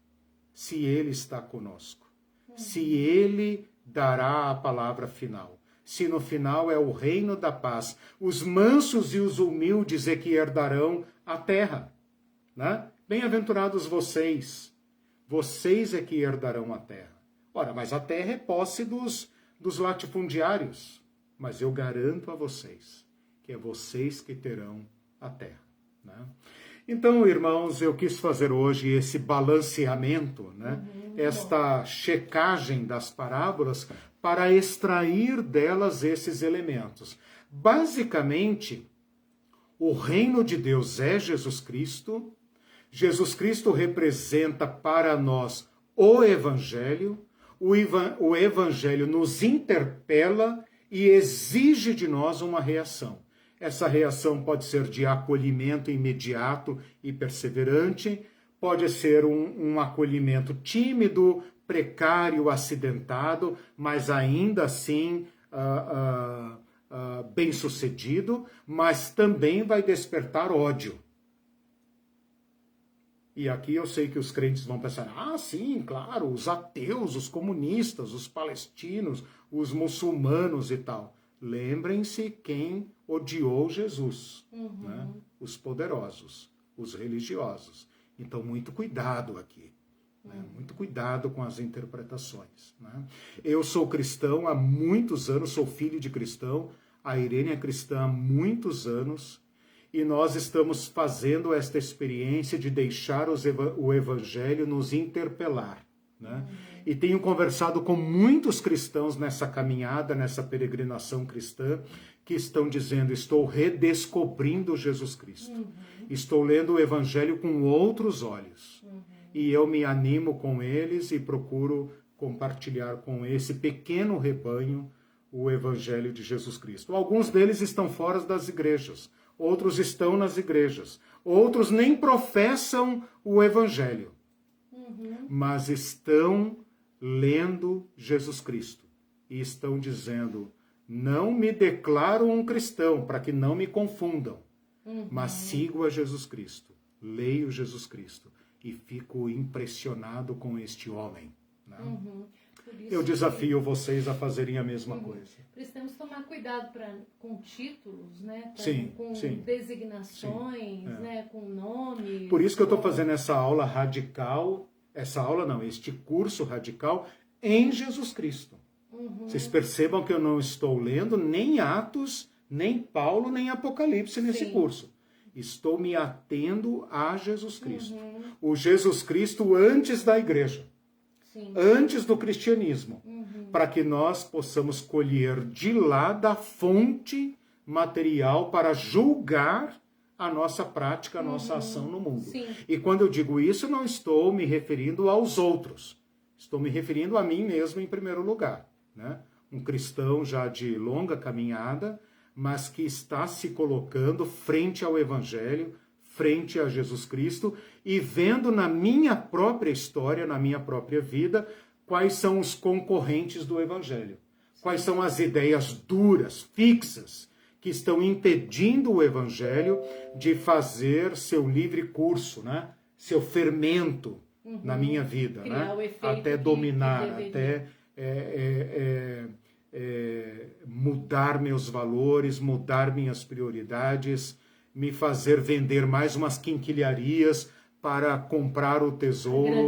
Se Ele está conosco. Se Ele dará a palavra final. Se no final é o reino da paz. Os mansos e os humildes é que herdarão a terra. Né? Bem-aventurados vocês. Vocês é que herdarão a terra. Ora, mas a terra é posse dos latifundiários. Mas eu garanto a vocês que é vocês que terão a terra. Né? Então, irmãos, eu quis fazer hoje esse balanceamento, né? Esta checagem das parábolas para extrair delas esses elementos. Basicamente, o reino de Deus é Jesus Cristo. Jesus Cristo representa para nós o Evangelho. O Evangelho nos interpela e exige de nós uma reação. Essa reação pode ser de acolhimento imediato e perseverante, pode ser um acolhimento tímido, precário, acidentado, mas ainda assim bem-sucedido, mas também vai despertar ódio. E aqui eu sei que os crentes vão pensar, sim, claro, os ateus, os comunistas, os palestinos, os muçulmanos e tal. Lembrem-se quem odiou Jesus, né? Os poderosos, os religiosos. Então, muito cuidado aqui. Né? Muito cuidado com as interpretações. Né? Eu sou cristão há muitos anos, sou filho de cristão, a Irene é cristã há muitos anos, e nós estamos fazendo esta experiência de deixar o Evangelho nos interpelar. Né? E tenho conversado com muitos cristãos nessa caminhada, nessa peregrinação cristã, que estão dizendo, estou redescobrindo Jesus Cristo. Estou lendo o Evangelho com outros olhos. E eu me animo com eles e procuro compartilhar com esse pequeno rebanho o Evangelho de Jesus Cristo. Alguns deles estão fora das igrejas, outros estão nas igrejas, outros nem professam o Evangelho, mas estão lendo Jesus Cristo e estão dizendo, não me declaro um cristão, para que não me confundam, mas sigo a Jesus Cristo, leio Jesus Cristo e fico impressionado com este homem. Né? Eu desafio vocês a fazerem a mesma coisa. Precisamos tomar cuidado com títulos, né? Com sim. designações, né? Com nomes. Por isso que eu estou fazendo essa aula radical, este curso radical em Jesus Cristo. Vocês percebam que eu não estou lendo nem Atos, nem Paulo, nem Apocalipse nesse curso. Estou me atendo a Jesus Cristo. O Jesus Cristo antes da igreja. Antes do cristianismo, para que nós possamos colher de lá da fonte material para julgar a nossa prática, a nossa ação no mundo. E quando eu digo isso, não estou me referindo aos outros, estou me referindo a mim mesmo em primeiro lugar. Né? Um cristão já de longa caminhada, mas que está se colocando frente ao Evangelho, frente a Jesus Cristo e vendo na minha própria história, na minha própria vida, quais são os concorrentes do Evangelho. Quais são as ideias duras, fixas, que estão impedindo o Evangelho de fazer seu livre curso, né? Seu fermento na minha vida, né? Até dominar, até mudar meus valores, mudar minhas prioridades, me fazer vender mais umas quinquilharias para comprar o tesouro,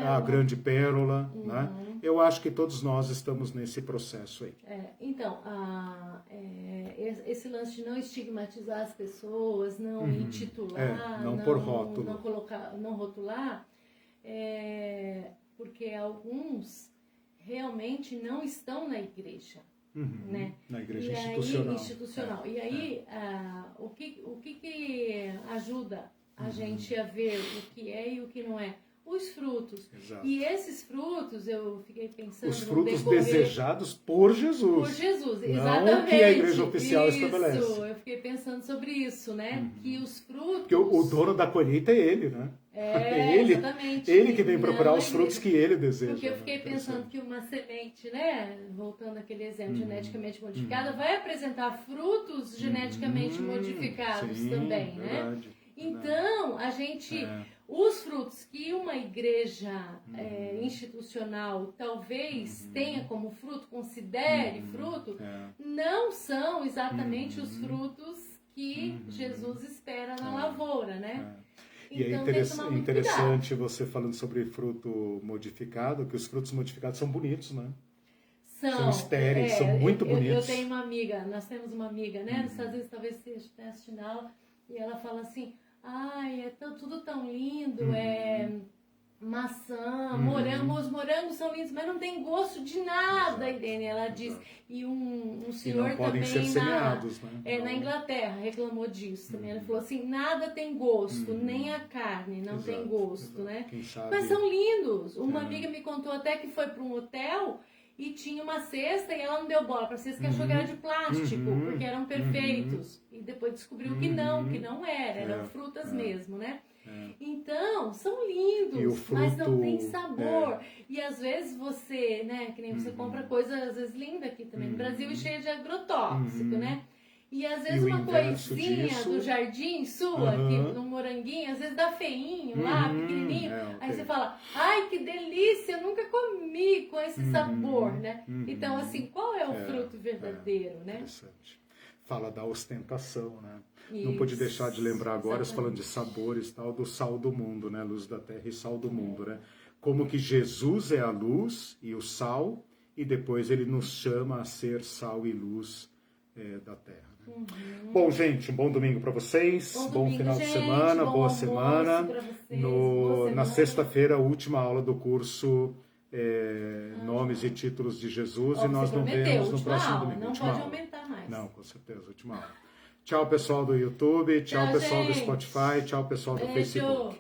a grande pérola. Né? Eu acho que todos nós estamos nesse processo aí. Então, esse lance de não estigmatizar as pessoas, não intitular, não pôr rótulo, não rotular, porque alguns realmente não estão na igreja. Né? Na igreja institucional. E aí, o que ajuda a gente a ver o que é e o que não é? Os frutos. Exato. E esses frutos, eu fiquei pensando... Os frutos desejados por Jesus. Por Jesus, exatamente. Não que a igreja oficial estabelece. Eu fiquei pensando sobre isso, né? Que os frutos... Porque o dono da colheita é ele, né? Exatamente. Ele que vem procurar os frutos que ele deseja. Porque eu fiquei pensando que uma semente, né? Voltando àquele exemplo, geneticamente modificada, vai apresentar frutos geneticamente modificados também, né? Então, a gente... Os frutos que uma igreja institucional talvez tenha como fruto, considere fruto, não são exatamente os frutos que Jesus espera na lavoura, né? E então, é interessante você falando sobre fruto modificado, que os frutos modificados são bonitos, né? São estéreis, são muito bonitos. Eu tenho uma amiga, nós temos uma amiga, né? Nos Estados Unidos, talvez você esteja assistindo aula, e ela fala assim... Ai, tudo tão lindo, maçã, morango, os morangos são lindos, mas não tem gosto de nada, Irene, ela diz. E um senhor não podem também ser semeados, né? Na Inglaterra reclamou disso também. Ele falou assim, nada tem gosto, nem a carne não tem gosto, né? Mas são lindos. Uma amiga me contou até que foi para um hotel e tinha uma cesta e ela não deu bola para a cesta, que achou que era de plástico, porque eram perfeitos. E depois descobriu que não era, eram frutas mesmo, né? Então, são lindos, fruto, mas não tem sabor. E às vezes você, né, que nem você compra coisa, às vezes linda aqui também no Brasil e cheia de agrotóxico, né? E às vezes uma coisinha do jardim sua, que no moranguinho, às vezes dá feinho lá, pequenininho. Aí você fala, ai, que delícia, eu nunca comi com esse sabor, né? Então, assim, qual é o fruto verdadeiro, né? Interessante. Fala da ostentação, né? Isso, não pude deixar de lembrar agora, exatamente. falando de sabores, tal, do sal do mundo, né? Luz da terra e sal do mundo, né? Como que Jesus é a luz e o sal, e depois ele nos chama a ser sal e luz da terra. Bom, gente, um bom domingo para vocês, bom final de semana, boa semana. Na sexta-feira, a última aula do curso Nomes e Títulos de Jesus, e nós nos vemos no próximo domingo. Não pode aumentar mais. Não, com certeza, última aula. Tchau, pessoal do YouTube, tchau, pessoal do gente. Spotify, tchau, pessoal do Facebook.